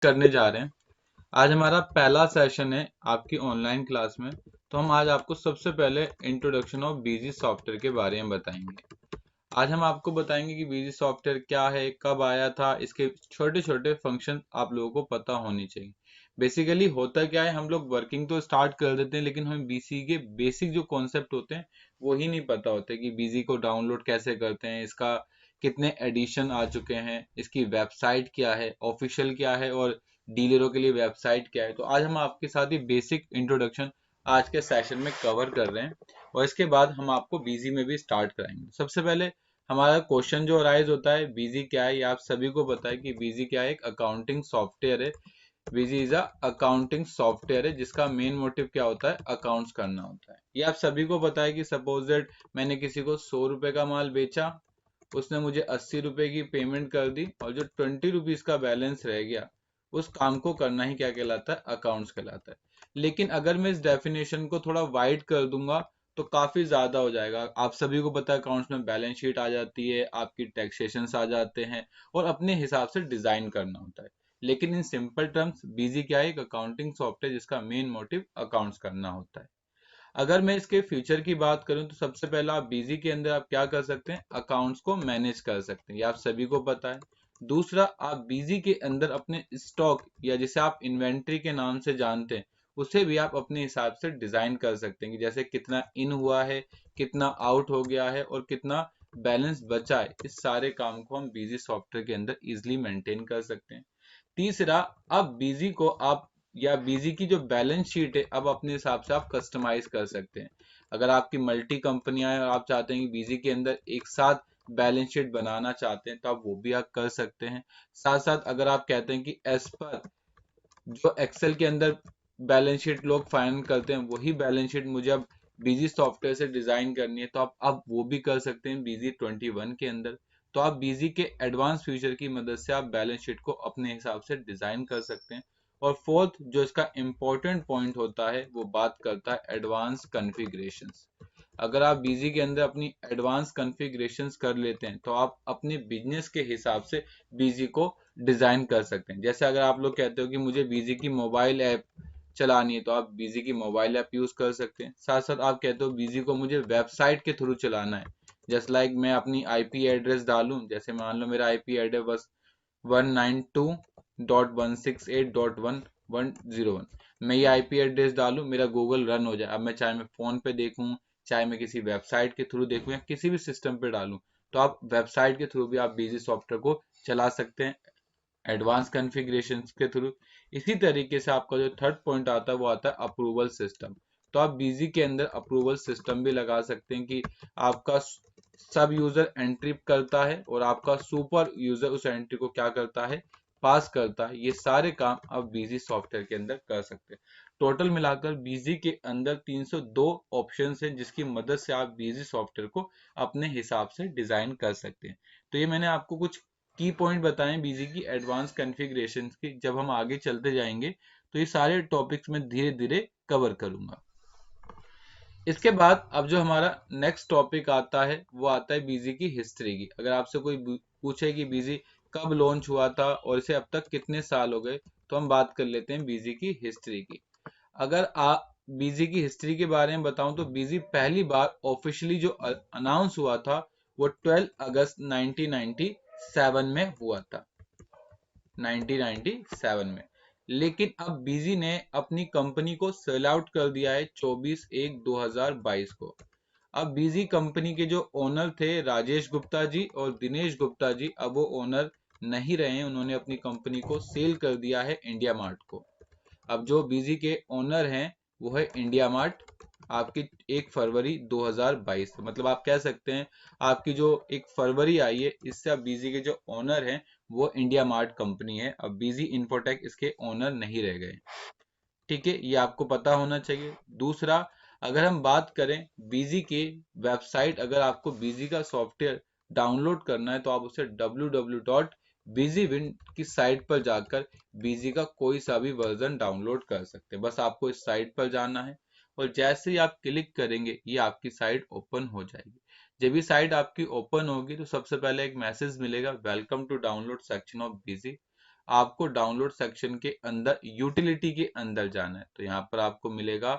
करने जा रहे हैं। आज हमारा पहला सेशन है आपकी ऑनलाइन क्लास में। तो हम आज आपको सबसे पहले इंट्रोडक्शन ऑफ बीजी सॉफ्टवेयर के बारे में बताएंगे। आज हम आपको बताएंगे कि बीजी सॉफ्टवेयर क्या है, कब आया था, इसके छोटे छोटे फंक्शन आप लोगों को पता होनी चाहिए। बेसिकली होता क्या है, हम लोग वर्किंग तो स्टार्ट कर देते हैं लेकिन हमें बीसी के बेसिक जो कॉन्सेप्ट होते हैं वो ही नहीं पता होते कि बीजी को डाउनलोड कैसे करते हैं, इसका कितने एडिशन आ चुके हैं, इसकी वेबसाइट क्या है, ऑफिशियल क्या है, और डीलरों के लिए वेबसाइट क्या है। तो आज हम आपके साथ ही बेसिक इंट्रोडक्शन आज के सेशन में कवर कर रहे हैं और इसके बाद हम आपको बीजी में भी स्टार्ट कराएंगे। सबसे पहले हमारा क्वेश्चन जो अराइज होता है, बीजी क्या है, ये आप सभी को पता है कि बीजी क्या है, एक अकाउंटिंग सॉफ्टवेयर है। बीजी इज अ अकाउंटिंग सॉफ्टवेयर है जिसका मेन मोटिव क्या होता है, अकाउंट्स करना होता है। ये आप सभी को पता है कि सपोज दैट मैंने किसी को 100 रुपए का माल बेचा, उसने मुझे 80 रुपए की पेमेंट कर दी और जो 20 रुपीज का बैलेंस रह गया, उस काम को करना ही क्या कहलाता है, अकाउंट्स कहलाता है। लेकिन अगर मैं इस डेफिनेशन को थोड़ा वाइड कर दूंगा तो काफी ज्यादा हो जाएगा। आप सभी को पता है अकाउंट्स में बैलेंस शीट आ जाती है, आपकी टैक्सेशन आ जाते हैं और अपने हिसाब से डिजाइन करना होता है। लेकिन इन सिंपल टर्म्स बीजी क्या है, एक अकाउंटिंग सॉफ्टवेयर जिसका मेन मोटिव अकाउंट्स करना होता है। अगर मैं इसके फ्यूचर की बात करूं तो सबसे पहला आप बीजी के अंदर आप क्या कर सकते हैं, अकाउंट्स को मैनेज कर सकते हैं, ये आप सभी को पता है। दूसरा, आप बीजी के अंदर अपने स्टॉक या जिसे आप इन्वेंट्री के नाम से जानते हैं उसे भी आप अपने हिसाब से डिजाइन कर सकते हैं कि जैसे कितना इन हुआ है, कितना आउट हो गया है और कितना बैलेंस बचा है। इस सारे काम को हम बीजी सॉफ्टवेयर के अंदर इजिली मेंटेन कर सकते हैं। तीसरा, अब बीजी को आप या बीजी की जो बैलेंस शीट है अब अपने हिसाब से आप कस्टमाइज कर सकते हैं। अगर आपकी मल्टी कंपनियां हैं और आप चाहते हैं कि बीजी के अंदर एक साथ बैलेंस शीट बनाना चाहते हैं तो आप वो भी आप कर सकते हैं। साथ साथ अगर आप कहते हैं कि एज पर जो एक्सेल के अंदर बैलेंस शीट लोग फाइनल करते हैं वही बैलेंस शीट मुझे अब बीजी सॉफ्टवेयर से डिजाइन करनी है, तो आप अब वो भी कर सकते हैं बीजी 21 के अंदर। तो आप बीजी के एडवांस फीचर की मदद से आप बैलेंस शीट को अपने हिसाब से डिजाइन कर सकते हैं। और फोर्थ जो इसका इंपॉर्टेंट पॉइंट होता है वो बात करता है एडवांस कॉन्फ़िगरेशंस। अगर आप बीजी के अंदर अपनी एडवांस कॉन्फ़िगरेशंस कर लेते हैं तो आप अपने बिजनेस के हिसाब से बीजी को डिजाइन कर सकते हैं। जैसे अगर आप लोग कहते हो कि मुझे बीजी की मोबाइल ऐप चलानी है तो आप बीजी की मोबाइल ऐप यूज कर सकते हैं। साथ साथ आप कहते हो बीजी को मुझे वेबसाइट के थ्रू चलाना है, जस्ट लाइक मैं अपनी आईपी एड्रेस डालूं, जैसे मान लो मेरा आईपी एड्रेस बस 192.168.1101, मैं ये आईपी एड्रेस डालूं, मेरा गूगल रन हो जाए। अब मैं चाहे मैं फोन पे देखूं, चाहे मैं किसी वेबसाइट के थ्रू देखूं या किसी भी सिस्टम पे डालूं, तो आप वेबसाइट के थ्रू भी आप बीजी सॉफ्टवेयर को चला सकते हैं एडवांस कॉन्फ़िगरेशन के थ्रू। इसी तरीके से आपका जो थर्ड पॉइंट आता है वो आता है अप्रूवल सिस्टम। तो आप बीजी के अंदर अप्रूवल सिस्टम भी लगा सकते हैं कि आपका सब यूजर एंट्री करता है और आपका सुपर यूजर उस एंट्री को क्या करता है, पास करता है। ये सारे काम आप बीजी सॉफ्टवेयर के अंदर कर सकते हैं। टोटल मिलाकर बीजी के अंदर 302 ऑप्शंस हैं जिसकी मदद से आप बीजी सॉफ्टवेयर को अपने हिसाब से डिजाइन कर सकते हैं। तो ये मैंने आपको कुछ की पॉइंट बताएं बीजी की एडवांस कॉन्फ़िगरेशन की। जब हम आगे चलते जाएंगे तो ये सारे टॉपिक्स में धीरे धीरे कवर करूंगा। इसके बाद अब जो हमारा नेक्स्ट टॉपिक आता है वो आता है बीजी की हिस्ट्री की। अगर आपसे कोई पूछे कि बीजी कब लॉन्च हुआ था और इसे अब तक कितने साल हो गए, तो हम बात कर लेते हैं बीजी की हिस्ट्री की। अगर आप बीजी की हिस्ट्री के बारे में बताऊं तो बीजी पहली बार ऑफिशियली जो अनाउंस हुआ था वो 12 अगस्त 1997 में हुआ था, 1997 में। लेकिन अब बीजी ने अपनी कंपनी को सेल आउट कर दिया है 24/1/2022 को। अब बीजी कंपनी के जो ओनर थे राजेश गुप्ता जी और दिनेश गुप्ता जी, अब वो ओनर नहीं रहे हैं, उन्होंने अपनी कंपनी को सेल कर दिया है इंडिया मार्ट को। अब जो बीजी के ओनर हैं वो है इंडिया मार्ट। आपकी 1 फरवरी 2022, मतलब आप कह सकते हैं आपकी जो 1 फरवरी आई है इससे अब बीजी के जो ओनर हैं वो इंडिया मार्ट कंपनी है। अब बीजी इंफोटेक इसके ओनर नहीं रह गए। ठीक है, ये आपको पता होना चाहिए। दूसरा, अगर हम बात करें बीजी की वेबसाइट, अगर आपको बीजी का सॉफ्टवेयर डाउनलोड करना है तो आप उसे www.busywind की साइट पर जाकर बीजी का कोई सा भी वर्जन डाउनलोड कर सकते हैं। बस आपको इस साइट पर जाना है और जैसे ही आप क्लिक करेंगे ये आपकी साइट ओपन हो जाएगी। जब भी साइट आपकी ओपन होगी तो सबसे पहले एक मैसेज मिलेगा, welcome to download section of BG. आपको डाउनलोड सेक्शन के अंदर यूटिलिटी के अंदर जाना है। तो यहाँ पर आपको मिलेगा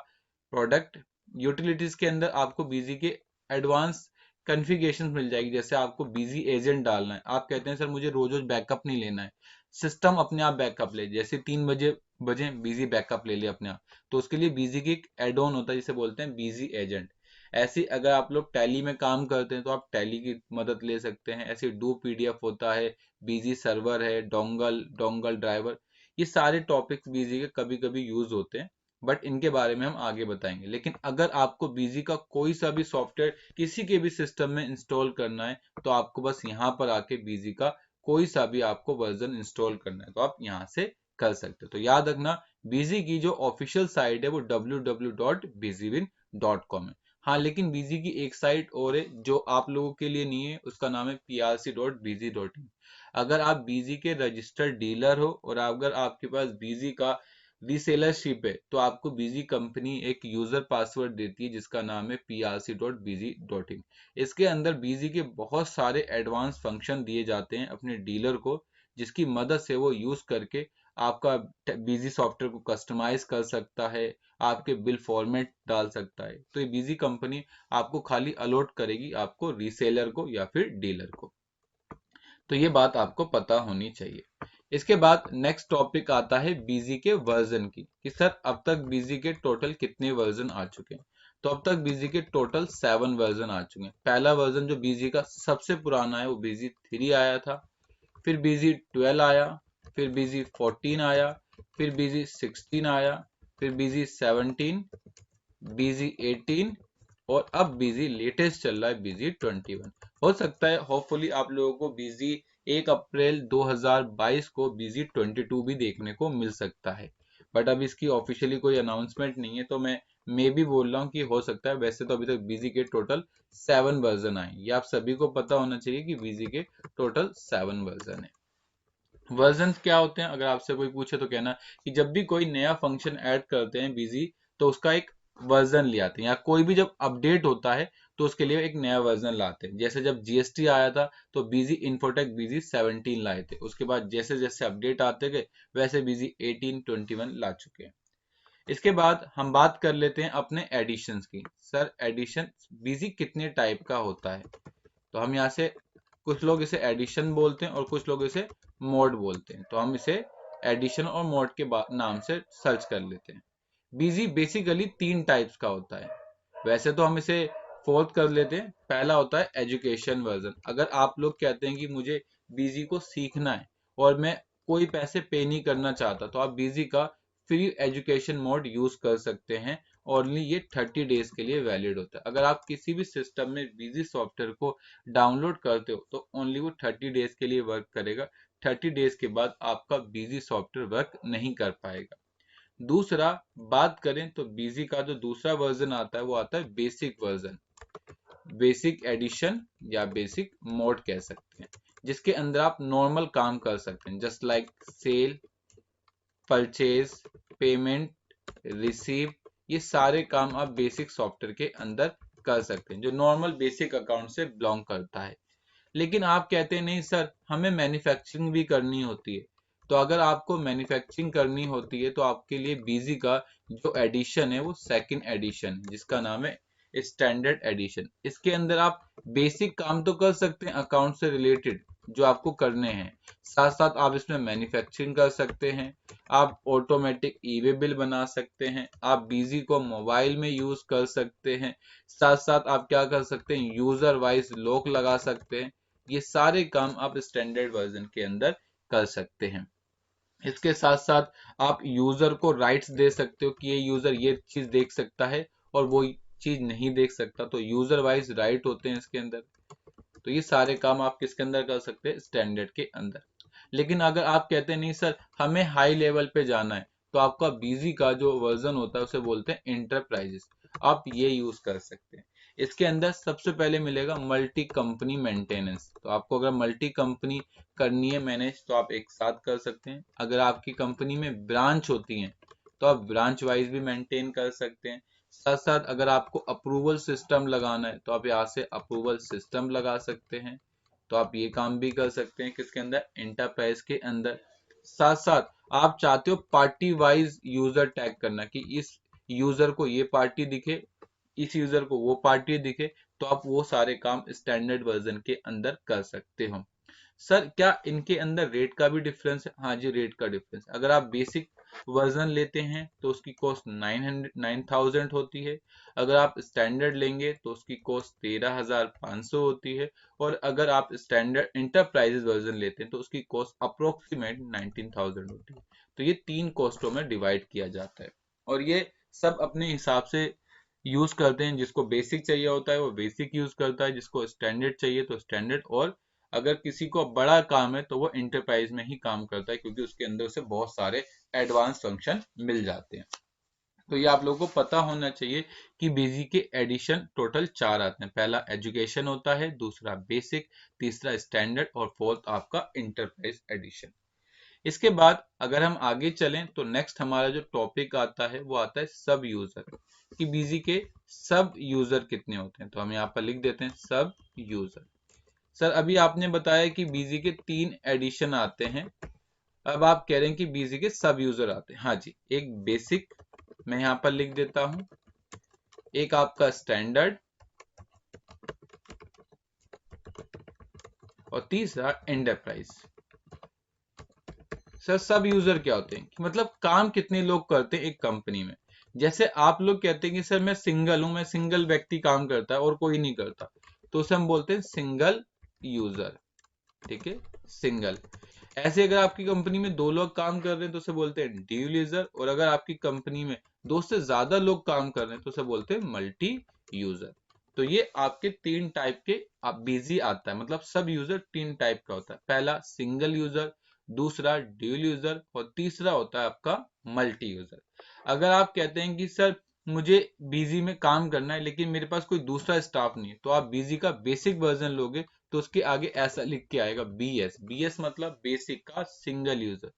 प्रोडक्ट यूटिलिटीज के अंदर आपको बीजी के एडवांस कॉन्फ़िगरेशन मिल जाएगी। जैसे आपको बीजी एजेंट डालना है, आप कहते हैं सर मुझे रोज रोज बैकअप नहीं लेना है, सिस्टम अपने आप बैकअप ले, जैसे 3 बजे बीजी बैकअप ले लिया अपने आप, तो उसके लिए बीजी की एक एड ऑन होता है जिसे बोलते हैं बीजी एजेंट। ऐसे अगर आप लोग टैली में काम करते हैं तो आप टैली की मदद ले सकते हैं। ऐसे डू पीडीएफ होता है, बीजी सर्वर है, डोंगल डोंगल ड्राइवर, ये सारे टॉपिक्स बीजी के कभी कभी यूज होते हैं, बट इनके बारे में हम आगे बताएंगे। लेकिन अगर आपको बीजी का कोई सा भी सॉफ्टवेयर किसी के भी सिस्टम में इंस्टॉल करना है तो आपको बस यहाँ पर आके बीजी का कोई सा भी आपको वर्जन इंस्टॉल करना है तो आप यहाँ से कर सकते हो। तो याद रखना, बीजी की जो ऑफिशियल साइट है वो www.busywin.com है। हाँ, लेकिन बीजी की एक साइट और है जो आप लोगों के लिए नहीं है, उसका नाम है prc.bz.in। अगर आप बीजी के रजिस्टर्ड डीलर हो और अगर आपके पास बीजी का रीसेलरशिप है तो आपको बीजी कंपनी एक यूजर पासवर्ड देती है जिसका नाम है prc.bz.in। इसके अंदर बीजी के बहुत सारे एडवांस फंक्शन दिए जाते हैं अपने डीलर को, जिसकी मदद से वो यूज करके आपका बीजी सॉफ्टवेयर को कस्टमाइज कर सकता है, आपके बिल फॉर्मेट डाल सकता है। तो ये बीजी कंपनी आपको खाली अलॉट करेगी आपको रीसेलर को या फिर डीलर को। तो ये बात आपको पता होनी चाहिए। इसके बाद नेक्स्ट टॉपिक आता है बीजी के वर्जन की, कि सर अब तक बीजी के टोटल कितने वर्जन आ चुके हैं। तो अब तक बीजी के टोटल 7 वर्जन आ चुके हैं। पहला वर्जन जो बीजी का सबसे पुराना है वो बीजी 3 आया था, फिर बीजी 12 आया, फिर बीजी 14 आया, फिर बीजी 16 आया, फिर बीजी 17, बीजी 18 और अब बीजी लेटेस्ट चल रहा है बीजी 21। हो सकता है होपफुली आप लोगों को बीजी 1 अप्रैल 2022 को बीजी 22 भी देखने को मिल सकता है, बट अब इसकी ऑफिशियली कोई अनाउंसमेंट नहीं है तो मैं मे भी बोल रहा हूँ कि हो सकता है। वैसे तो अभी तक बीजी के टोटल 7 वर्जन आए, ये आप सभी को पता होना चाहिए कि बीजी के टोटल 7 वर्जन है। वर्जन क्या होते हैं, अगर आपसे कोई पूछे तो कहना कि जब भी कोई नया फंक्शन ऐड करते हैं बीजी तो उसका एक वर्जन ले आते हैं, या कोई भी जब अपडेट होता है तो उसके लिए एक नया वर्जन लाते हैं। जैसे जब जीएसटी आया था तो बीजी इन्फोटेक बीजी 17 लाए थे, उसके बाद जैसे जैसे अपडेट आते गए वैसे बीजी 18 21 ला चुके हैं। इसके बाद हम बात कर लेते हैं अपने एडिशंस की। सर एडिशन बीजी कितने टाइप का होता है, तो हम यहाँ से कुछ लोग इसे एडिशन बोलते हैं और कुछ लोग इसे मोड बोलते हैं, तो हम इसे एडिशन और मोड के नाम से सर्च कर लेते हैं। बीजी बेसिकली 3 टाइप्स का होता है, वैसे तो हम इसे 4th कर लेते हैं। पहला होता है एजुकेशन वर्जन। अगर आप लोग कहते हैं कि मुझे बीजी को सीखना है और मैं कोई पैसे पे नहीं करना चाहता तो आप बीजी का फ्री एजुकेशन मोड यूज कर सकते हैं। ओनली ये 30 डेज के लिए वैलिड होता है। अगर आप किसी भी सिस्टम में बीजी सॉफ्टवेयर को डाउनलोड करते हो तो ओनली वो 30 डेज के लिए वर्क करेगा। 30 डेज के बाद आपका बीजी सॉफ्टवेयर वर्क नहीं कर पाएगा। दूसरा बात करें तो बीजी का जो दूसरा वर्जन आता है वो आता है बेसिक वर्जन, बेसिक एडिशन या बेसिक मोड कह सकते हैं, जिसके अंदर आप नॉर्मल काम कर सकते हैं, just like sell, purchase, payment, receive, ये सारे काम आप बेसिक सॉफ्टवेयर के अंदर कर सकते हैं जो नॉर्मल बेसिक अकाउंट से बिलोंग करता है। लेकिन आप कहते हैं नहीं सर हमें मैन्युफैक्चरिंग भी करनी होती है, तो अगर आपको मैन्युफैक्चरिंग करनी होती है तो आपके लिए बीजी का जो एडिशन है वो सेकंड एडिशन है जिसका नाम है स्टैंडर्ड एडिशन। इसके अंदर आप बेसिक काम तो कर सकते हैं अकाउंट से रिलेटेड जो आपको करने हैं, साथ साथ आप इसमें मैन्युफैक्चरिंग कर सकते हैं, आप ऑटोमेटिक ई वे बिल बना सकते हैं, आप बीजी को मोबाइल में यूज कर सकते हैं, साथ साथ आप क्या कर सकते हैं यूजर वाइज लॉक लगा सकते हैं। ये सारे काम आप स्टैंडर्ड वर्जन के अंदर कर सकते हैं। इसके साथ साथ आप यूजर को राइट्स दे सकते हो कि ये यूजर ये चीज देख सकता है और वो चीज नहीं देख सकता, तो यूजर वाइज राइट होते हैं इसके अंदर। तो ये सारे काम आप किसके अंदर कर सकते हैं स्टैंडर्ड के अंदर। लेकिन अगर आप कहते हैं नहीं सर हमें हाई लेवल पे जाना है तो आपका बीजी का जो वर्जन होता है उसे बोलते हैं इंटरप्राइजेस, आप ये यूज कर सकते हैं। इसके अंदर सबसे पहले मिलेगा मल्टी कंपनी मेंटेनेंस, तो आपको अगर मल्टी कंपनी करनी है मैनेज तो आप एक साथ कर सकते हैं। अगर आपकी कंपनी में ब्रांच होती हैं तो आप ब्रांच वाइज भी मेंटेन कर सकते हैं। साथ साथ अगर आपको अप्रूवल सिस्टम लगाना है तो आप यहाँ से अप्रूवल सिस्टम लगा सकते हैं, तो आप ये काम भी कर सकते हैं किसके अंदर इंटरप्राइज के अंदर। साथ साथ आप चाहते हो पार्टी वाइज यूजर टैग करना कि इस यूजर को ये पार्टी दिखे, इस यूजर को वो पार्टी दिखे, तो आप वो सारे काम स्टैंडर्ड वर्जन के अंदर कर सकते हो। सर क्या इनके अंदर रेट का भी डिफरेंस है? हाँ जी, रेट का डिफरेंस। अगर आप बेसिक वर्जन लेते हैं तो उसकी कॉस्ट 9,000 होती है। अगर आप स्टैंडर्ड लेंगे तो उसकी कॉस्ट 13,500 होती है। और अगर आप स्टैंडर्ड इंटरप्राइजेज वर्जन लेते हैं तो उसकी कॉस्ट अप्रोक्सीमेट 19,000 होती है। तो ये 3 कॉस्टों में डिवाइड किया जाता है और ये सब अपने हिसाब से यूज करते हैं। जिसको बेसिक चाहिए होता है वो बेसिक यूज करता है, जिसको स्टैंडर्ड चाहिए तो स्टैंडर्ड, और अगर किसी को बड़ा काम है तो वो एंटरप्राइज में ही काम करता है क्योंकि उसके अंदर उसे बहुत सारे एडवांस फंक्शन मिल जाते हैं। तो ये आप लोगों को पता होना चाहिए कि बीजी के एडिशन टोटल 4 आते हैं। पहला एजुकेशन होता है, दूसरा बेसिक, तीसरा स्टैंडर्ड और फोर्थ आपका इंटरप्राइज एडिशन। इसके बाद अगर हम आगे चलें तो नेक्स्ट हमारा जो टॉपिक आता है वो आता है सब यूजर, कि बीजी के सब यूजर कितने होते हैं। तो हम यहाँ पर लिख देते हैं सब यूजर। सर अभी आपने बताया कि बीजी के 3 एडिशन आते हैं, अब आप कह रहे हैं कि बीजी के सब यूजर आते हैं। हाँ जी, एक बेसिक मैं यहाँ पर लिख देता हूं, एक आपका स्टैंडर्ड और तीसरा एंटरप्राइज। सर सब यूजर क्या होते हैं, मतलब काम कितने लोग करते हैं एक कंपनी में। जैसे आप लोग कहते हैं कि सर मैं सिंगल हूं, मैं सिंगल व्यक्ति काम करता है और कोई नहीं करता, तो उसे हम बोलते हैं सिंगल यूजर। ठीक है, सिंगल। ऐसे अगर आपकी कंपनी में 2 लोग काम कर रहे हैं तो उसे बोलते हैं ड्यूल यूजर, और अगर आपकी कंपनी में 2 से ज्यादा लोग काम कर रहे हैं तो उसे बोलते हैं मल्टी यूजर। तो ये आपके 3 टाइप के आप बिजी आता है, मतलब सब यूजर 3 टाइप का होता है। पहला सिंगल यूजर, दूसरा ड्यूल यूजर और तीसरा होता है आपका मल्टी यूजर। अगर आप कहते हैं कि सर मुझे बीजी में काम करना है लेकिन मेरे पास कोई दूसरा स्टाफ नहीं है, तो आप बीजी का बेसिक वर्जन लोगे तो उसके आगे ऐसा लिख के आएगा बीएस। बीएस मतलब बेसिक का सिंगल यूजर,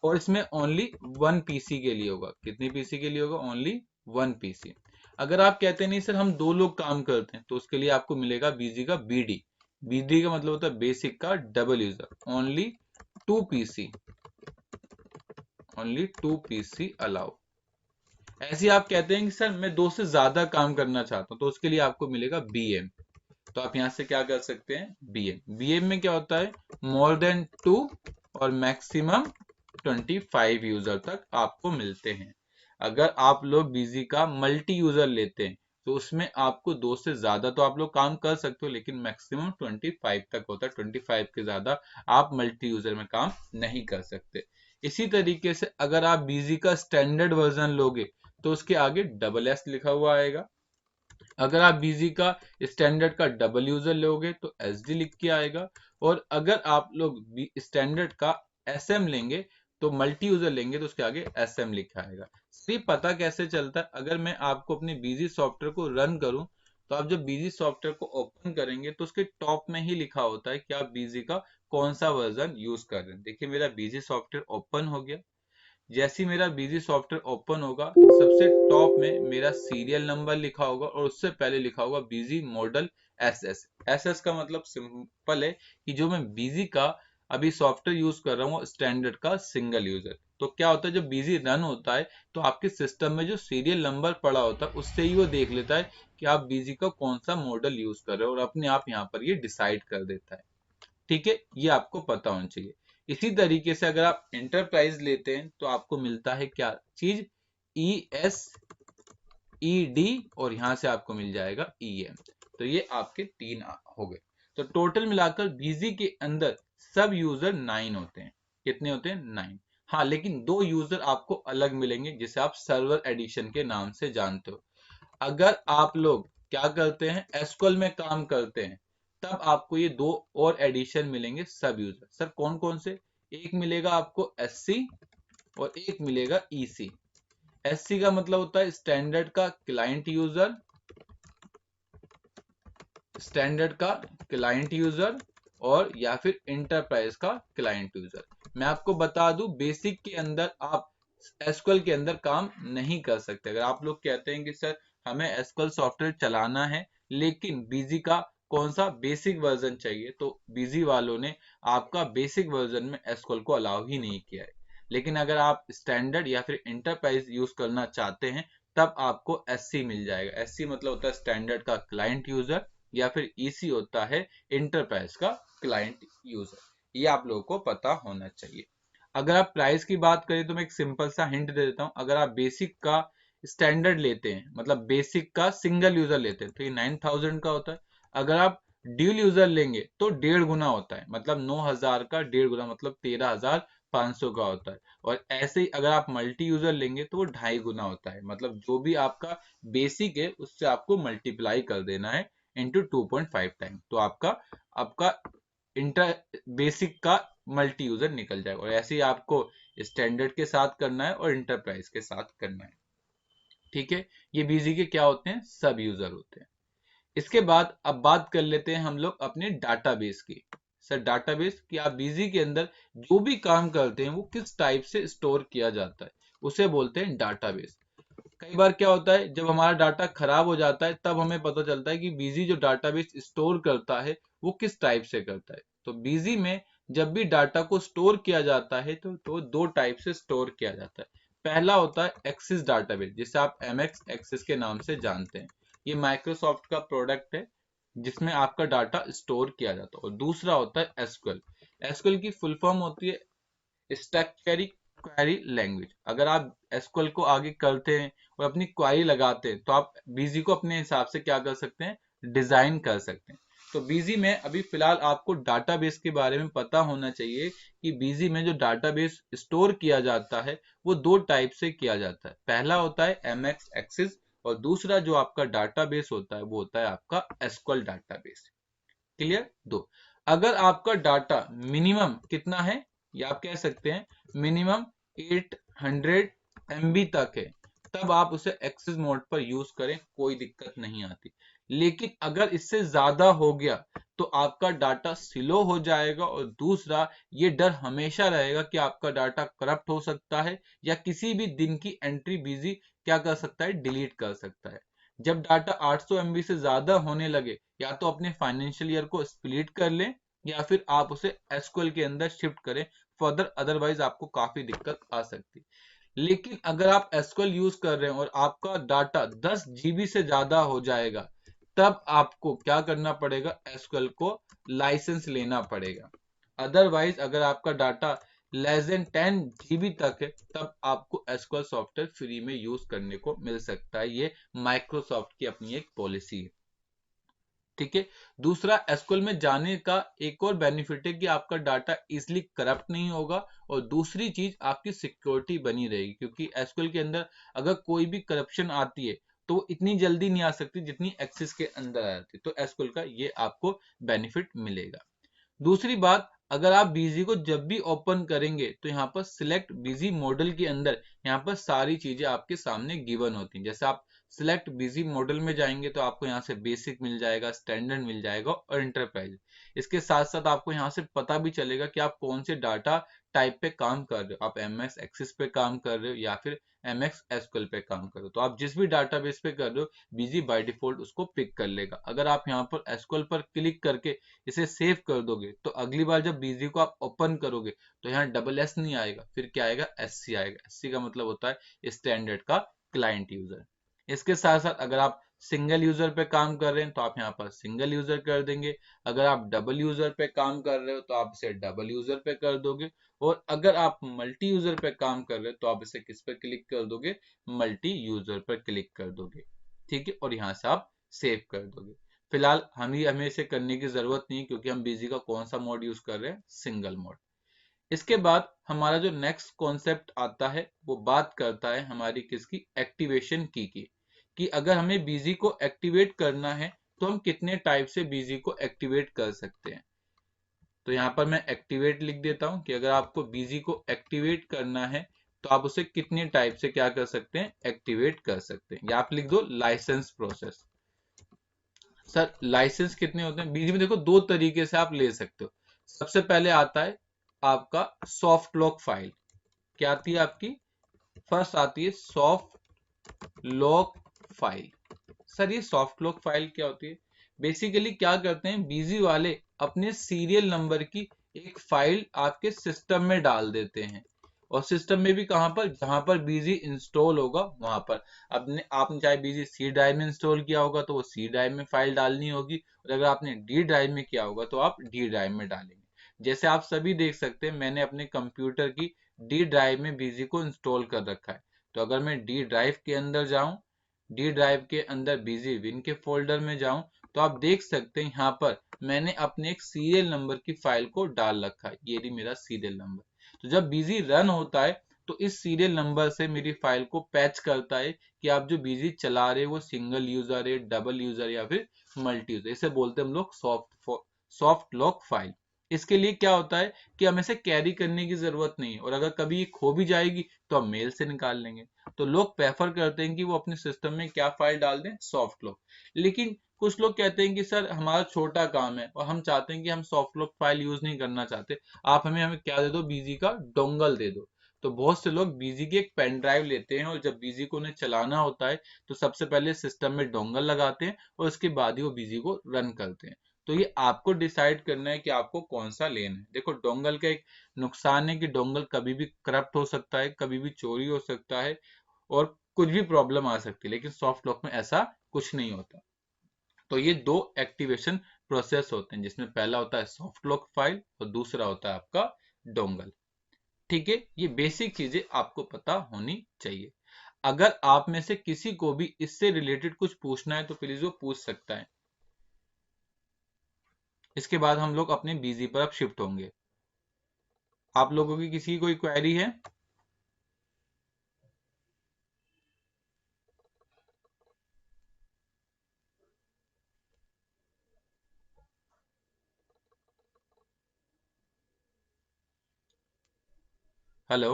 और इसमें ओनली 1 पीसी के लिए होगा। कितनी पीसी के लिए होगा? Only 1 PC. अगर आप कहते हैं नहीं सर हम 2 लोग काम करते हैं, तो उसके लिए आपको मिलेगा बीजी का बीडी। बीडी का मतलब होता है बेसिक का double user, only 2 PC, only 2 PC allow. ऐसे ही आप कहते हैं कि सर मैं 2 से ज्यादा काम करना चाहता हूं, तो उसके लिए आपको मिलेगा बीएम। तो आप यहां से क्या कर सकते हैं? बीएम। बीएम में क्या होता है? मोर देन 2 और मैक्सिमम 25 यूजर तक आपको मिलते हैं। अगर आप लोग बीजी का मल्टी यूजर लेते हैं तो उसमें आपको 2 से ज्यादा तो आप लोग काम कर सकते हो, लेकिन मैक्सिमम 25 तक होता है। 25 के ज्यादा आप मल्टी यूजर में काम नहीं कर सकते। इसी तरीके से अगर आप बीजी का स्टैंडर्ड वर्जन लोगे तो उसके आगे डबल एस लिखा हुआ आएगा। अगर आप बीजी का स्टैंडर्ड का डबल यूजर लोगे तो एस डी लिख के आएगा। और अगर आप लोग स्टैंडर्ड का एस एम लेंगे तो मल्टी यूजर लेंगे तो उसके आगे एस एम लिखा आएगा। सिर्फ पता कैसे चलता है? अगर मैं आपको अपने बीजी सॉफ्टवेयर को रन करूं तो आप जब बीजी सॉफ्टवेयर को ओपन करेंगे तो उसके टॉप में ही लिखा होता है कि आप बीजी का कौन सा वर्जन यूज कर रहे हैं। देखिए मेरा बीजी सॉफ्टवेयर ओपन हो गया। जैसे ही मेरा बीजी सॉफ्टवेयर ओपन होगा सबसे टॉप में मेरा सीरियल नंबर लिखा होगा और उससे पहले लिखा होगा बीजी मॉडल एसएस। एसएस का मतलब सिंपल है कि जो मैं बीजी का अभी सॉफ्टवेयर यूज कर रहा हूँ स्टैंडर्ड का सिंगल यूजर। तो क्या होता है जब बीजी रन होता है तो आपके सिस्टम में जो सीरियल नंबर पड़ा होता है उससे ही वो देख लेता है कि आप बीजी का कौन सा मॉडल यूज कर रहे हो और अपने आप यहाँ पर ये डिसाइड कर देता है। ठीक है, ये आपको पता होना चाहिए। इसी तरीके से अगर आप एंटरप्राइज लेते हैं तो आपको मिलता है क्या चीज? ई एस ई डी, और यहां से आपको मिल जाएगा ई एम। तो ये आपके 3 हो गए। तो टोटल मिलाकर बीजी के अंदर सब यूजर 9 होते हैं। कितने होते हैं? 9। हाँ, लेकिन 2 यूजर आपको अलग मिलेंगे जिसे आप सर्वर एडिशन के नाम से जानते हो। अगर आप लोग क्या करते हैं? एसक्यूएल में काम करते हैं तब आपको ये 2 और एडिशन मिलेंगे सब यूजर। सर कौन कौन से? एक मिलेगा आपको एससी और एक मिलेगा ईसी। एससी का मतलब होता है स्टैंडर्ड का क्लाइंट यूजर, स्टैंडर्ड का क्लाइंट यूजर, और या फिर इंटरप्राइज का क्लाइंट यूजर। मैं आपको बता दूं बेसिक के अंदर आप एसक्यूएल के अंदर काम नहीं कर सकते। अगर आप लोग कहते हैं कि सर हमें एसक्यूएल सॉफ्टवेयर चलाना है लेकिन बीजी का कौन सा बेसिक वर्जन चाहिए, तो बीजी वालों ने आपका बेसिक वर्जन में एसक्यूएल को अलाउ ही नहीं किया है। लेकिन अगर आप स्टैंडर्ड या फिर इंटरप्राइज यूज करना चाहते हैं तब आपको एससी मिल जाएगा। एससी मतलब होता है स्टैंडर्ड का क्लाइंट यूजर, या फिर ईसी होता है इंटरप्राइज का क्लाइंट यूजर। ये आप लोगों को पता होना चाहिए। अगर आप प्राइस की बात करें तो मैं एक सिंपल सा हिंट दे देता हूं। अगर आप बेसिक का स्टैंडर्ड लेते हैं, मतलब बेसिक का सिंगल यूजर लेते हैं, तो ये 9000 का होता है। अगर आप ड्यूल यूजर लेंगे तो 1.5 गुना होता है, मतलब 9000 का 1.5 गुना मतलब 13500 का होता है। और ऐसे ही अगर आप मल्टी यूजर लेंगे तो वो 2.5 गुना होता है, मतलब जो भी आपका बेसिक है उससे आपको मल्टीप्लाई कर देना है इंटू 2.5 टाइम, तो आपका आपका इंटर बेसिक का मल्टी यूजर निकल जाएगा। और ऐसे ही आपको स्टैंडर्ड के साथ करना है और इंटरप्राइज के साथ करना है। ठीक है, ये बीजी के क्या होते हैं, सब यूजर होते हैं। इसके बाद अब बात कर लेते हैं हम लोग अपने डाटाबेस की। सर डाटाबेस कि आप बीजी के अंदर जो भी काम करते हैं वो किस टाइप से स्टोर किया जाता है, उसे बोलते हैं डाटाबेस। कई बार क्या होता है, जब हमारा डाटा खराब हो जाता है तब हमें पता चलता है कि बीजी जो डाटाबेस स्टोर करता है वो किस टाइप से करता है। तो बीजी में जब भी डाटा को स्टोर किया जाता है तो दो टाइप से स्टोर किया जाता है। पहला होता है एक्सिस डाटाबेस, जिसे आप एमएक्स एक्सिस के नाम से जानते हैं। ये माइक्रोसॉफ्ट का प्रोडक्ट है जिसमें आपका डाटा स्टोर किया जाता है। और दूसरा होता है एसक्यूएल। एसक्यूएल की फुल फॉर्म होती है स्ट्रक्चर्ड क्वेरी लैंग्वेज। अगर आप एसक्यूएल को आगे करते हैं और अपनी क्वेरी लगाते हैं तो आप बीजी को अपने हिसाब से क्या कर सकते हैं, डिजाइन कर सकते हैं। तो बीजी में अभी फिलहाल आपको डाटाबेस के बारे में पता होना चाहिए कि बीजी में जो डाटाबेस स्टोर किया जाता है वो दो टाइप से किया जाता है। पहला होता है एमएक्स एक्सिस और दूसरा जो आपका डाटाबेस होता है वो होता है आपका एसक्यूएल डाटाबेस। क्लियर? दो, अगर आपका डाटा मिनिमम कितना है, या आप कह सकते हैं मिनिमम 800 MB तक है, तब आप उसे एक्सेस मोड पर यूज करें, कोई दिक्कत नहीं आती। लेकिन अगर इससे ज्यादा हो गया तो आपका डाटा स्लो हो जाएगा, और दूसरा ये डर हमेशा रहेगा कि आपका डाटा करप्ट हो सकता है या किसी भी दिन की एंट्री बीजी क्या कर सकता है, डिलीट कर सकता है। जब डाटा 800 MB से ज्यादा होने लगे, या तो अपने फाइनेंशियल ईयर को स्प्लिट कर लें या फिर आप उसे एसक्यूएल के अंदर शिफ्ट करें फर्दर, अदरवाइज आपको काफी दिक्कत आ सकती है। लेकिन अगर आप एसक्यूएल यूज कर रहे हैं और आपका डाटा 10 GB से ज्यादा हो जाएगा, तब आपको क्या करना पड़ेगा, एसक्यूएल को लाइसेंस लेना पड़ेगा। अदरवाइज अगर आपका डाटा लेस देन 10 GB तक है तब आपको एसक्यूएल सॉफ्टवेयर फ्री में यूज करने को मिल सकता है। ये माइक्रोसॉफ्ट की अपनी एक पॉलिसी है। ठीक है, दूसरा एसक्यूएल में जाने का एक और बेनिफिट है कि आपका डाटा इजिली करप्ट नहीं होगा, और दूसरी चीज आपकी सिक्योरिटी बनी रहेगी, क्योंकि एसक्यूएल के अंदर अगर कोई भी करप्शन आती है तो वो इतनी जल्दी नहीं आ सकती जितनी एक्सिस के अंदर आती है। तो एसक्यूएल का ये आपको बेनिफिट मिलेगा। दूसरी बात, अगर आप बीजी को जब भी ओपन करेंगे तो यहाँ पर सिलेक्ट बीजी मॉडल के अंदर यहाँ पर सारी चीजें आपके सामने गिवन होती हैं। जैसे आप सिलेक्ट बीजी मॉडल में जाएंगे तो आपको यहाँ से बेसिक मिल जाएगा, स्टैंडर्ड मिल जाएगा और इंटरप्राइज। इसके साथ साथ आपको यहाँ से पता भी चलेगा कि आप कौन से डाटा टाइप पे काम कर रहे हो, आप एमएस एक्सिस पे काम कर रहे हो या फिर एमएक्स एसक्यूएल पे काम कर रहे हो। तो आप जिस भी डाटाबेस पे कर रहे हो बीजी बाय डिफॉल्ट उसको पिक कर लेगा। अगर आप यहाँ पर एसक्यूएल पर क्लिक करके इसे सेव कर दोगे तो अगली बार जब बीजी को आप ओपन करोगे तो यहाँ डबल एस नहीं आएगा, फिर क्या आएगा, एससी आएगा। एससी का मतलब होता है स्टैंडर्ड का क्लाइंट यूजर। इसके साथ साथ अगर आप सिंगल यूजर पे काम कर रहे हैं तो आप यहाँ पर सिंगल यूजर कर देंगे। अगर आप डबल यूजर पे काम कर रहे हो तो आप इसे डबल यूजर पे कर दोगे। और अगर आप मल्टी यूजर पे काम कर रहे हो तो आप इसे किस पे क्लिक कर दोगे, मल्टी यूजर पर क्लिक कर दोगे। ठीक है, और यहाँ से आप सेव कर दोगे। फिलहाल हमें इसे करने की जरूरत नहीं, क्योंकि हम बीजी का कौन सा मोड यूज कर रहे हैं, सिंगल मोड। इसके बाद हमारा जो नेक्स्ट कॉन्सेप्ट आता है वो बात करता है हमारी किसकी, एक्टिवेशन की कि अगर हमें बीजी को एक्टिवेट करना है तो हम कितने टाइप से बीजी को एक्टिवेट कर सकते हैं। तो यहाँ पर मैं एक्टिवेट लिख देता हूं कि अगर आपको बीजी को एक्टिवेट करना है तो आप उसे कितने टाइप से क्या कर सकते हैं, एक्टिवेट कर सकते हैं। या आप लिख दो लाइसेंस प्रोसेस। सर लाइसेंस कितने होते हैं बीजी में, देखो दो तरीके से आप ले सकते हो। सबसे पहले आता है आपका सॉफ्ट लॉक फाइल। क्या आती है आपकी, फर्स्ट आती है सॉफ्ट लॉक फाइल। सर ये सॉफ्ट लॉक फाइल क्या होती है, बेसिकली क्या करते हैं, बिजी वाले अपने सीरियल नंबर की एक फाइल आपके सिस्टम में डाल देते हैं, और सिस्टम में भी कहां पर, जहां पर बिजी इंस्टॉल होगा वहां पर। अपने आपने चाहे बिजी सी ड्राइव में इंस्टॉल किया होगा तो वो सी ड्राइव में फाइल डालनी होगी, और अगर आपने डी ड्राइव में किया होगा तो आप डी ड्राइव में डालेंगे। जैसे आप सभी देख सकते हैं, मैंने अपने कंप्यूटर की डी ड्राइव में बिजी को इंस्टॉल कर रखा है। तो अगर मैं डी ड्राइव के अंदर जाऊं, डी ड्राइव के अंदर बिजी विन के फोल्डर में जाऊं, तो आप देख सकते हैं यहाँ पर मैंने अपने एक सीरियल नंबर की फाइल को डाल रखा है, ये रही मेरा सीरियल नंबर। तो जब बिजी रन होता है तो इस सीरियल नंबर से मेरी फाइल को पैच करता है कि आप जो बिजी चला रहे वो सिंगल यूजर है, डबल यूजर या फिर मल्टी यूजर। इसे बोलते हैं हम लोग सॉफ्ट लॉक फाइल। इसके लिए क्या होता है कि हमें से कैरी करने की जरूरत नहीं है, और अगर कभी ये खो भी जाएगी तो हम मेल से निकाल लेंगे। तो लोग प्रेफर करते हैं कि वो अपने सिस्टम में क्या फाइल डाल दें, सॉफ्ट लॉक। लेकिन कुछ लोग कहते हैं कि सर हमारा छोटा काम है और हम चाहते हैं कि हम सॉफ्ट लॉक फाइल यूज नहीं करना चाहते, आप हमें हमें क्या दे दो, बीजी का डोंगल दे दो। तो बहुत से लोग बीजी की एक पेन ड्राइव लेते हैं, और जब बीजी को उन्हें चलाना होता है तो सबसे पहले सिस्टम में डोंगल लगाते हैं और उसके बाद ही वो बीजी को रन करते हैं। तो ये आपको डिसाइड करना है कि आपको कौन सा लेना है। देखो, डोंगल का एक नुकसान है कि डोंगल कभी भी करप्ट हो सकता है, कभी भी चोरी हो सकता है, और कुछ भी प्रॉब्लम आ सकती है, लेकिन सॉफ्ट लॉक में ऐसा कुछ नहीं होता। तो ये दो एक्टिवेशन प्रोसेस होते हैं, जिसमें पहला होता है सॉफ्ट लॉक फाइल और दूसरा होता है आपका डोंगल। ठीक है, ये बेसिक चीजें आपको पता होनी चाहिए। अगर आप में से किसी को भी इससे रिलेटेड कुछ पूछना है तो प्लीज वो पूछ सकता है। इसके बाद हम लोग अपने बीजी पर अब शिफ्ट होंगे। आप लोगों की किसी की कोई क्वेरी है? हेलो?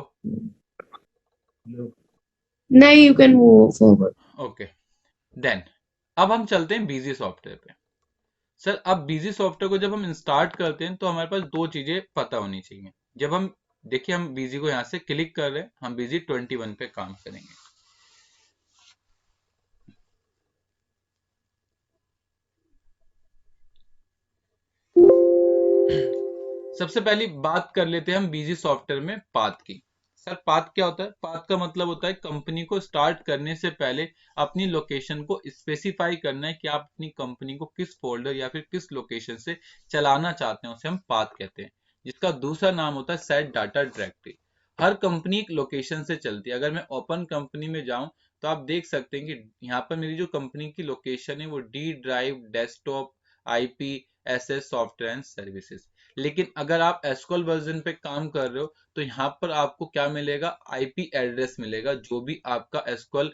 नहीं, you can move forward. Okay, then अब हम चलते हैं बीजी सॉफ्टवेयर पे। सर, अब बीजी सॉफ्टवेयर को जब हम स्टार्ट करते हैं तो हमारे पास दो चीजें पता होनी चाहिए। जब हम देखिए, हम बीजी को यहां से क्लिक कर रहे हैं, हम बीजी 21 पे काम करेंगे। सबसे पहली बात कर लेते हैं हम बीजी सॉफ्टवेयर में पाथ की। सर, पाथ क्या होता है? पाथ का मतलब होता है कंपनी को स्टार्ट करने से पहले अपनी लोकेशन को स्पेसिफाई करना है कि आप अपनी कंपनी को किस फोल्डर या फिर किस लोकेशन से चलाना चाहते हैं, उसे हम पाथ कहते हैं। जिसका दूसरा नाम होता है सेट डाटा डायरेक्टरी। हर कंपनी एक लोकेशन से चलती है। अगर मैं ओपन कंपनी में जाऊं तो आप देख सकते हैं कि यहाँ पर मेरी जो कंपनी की लोकेशन है वो D drive desktop IP SS software and services. लेकिन अगर आप एसक्यूएल वर्जन पे काम कर रहे हो तो यहाँ पर आपको क्या मिलेगा, आईपी एड्रेस मिलेगा। जो भी आपका एसक्यूएल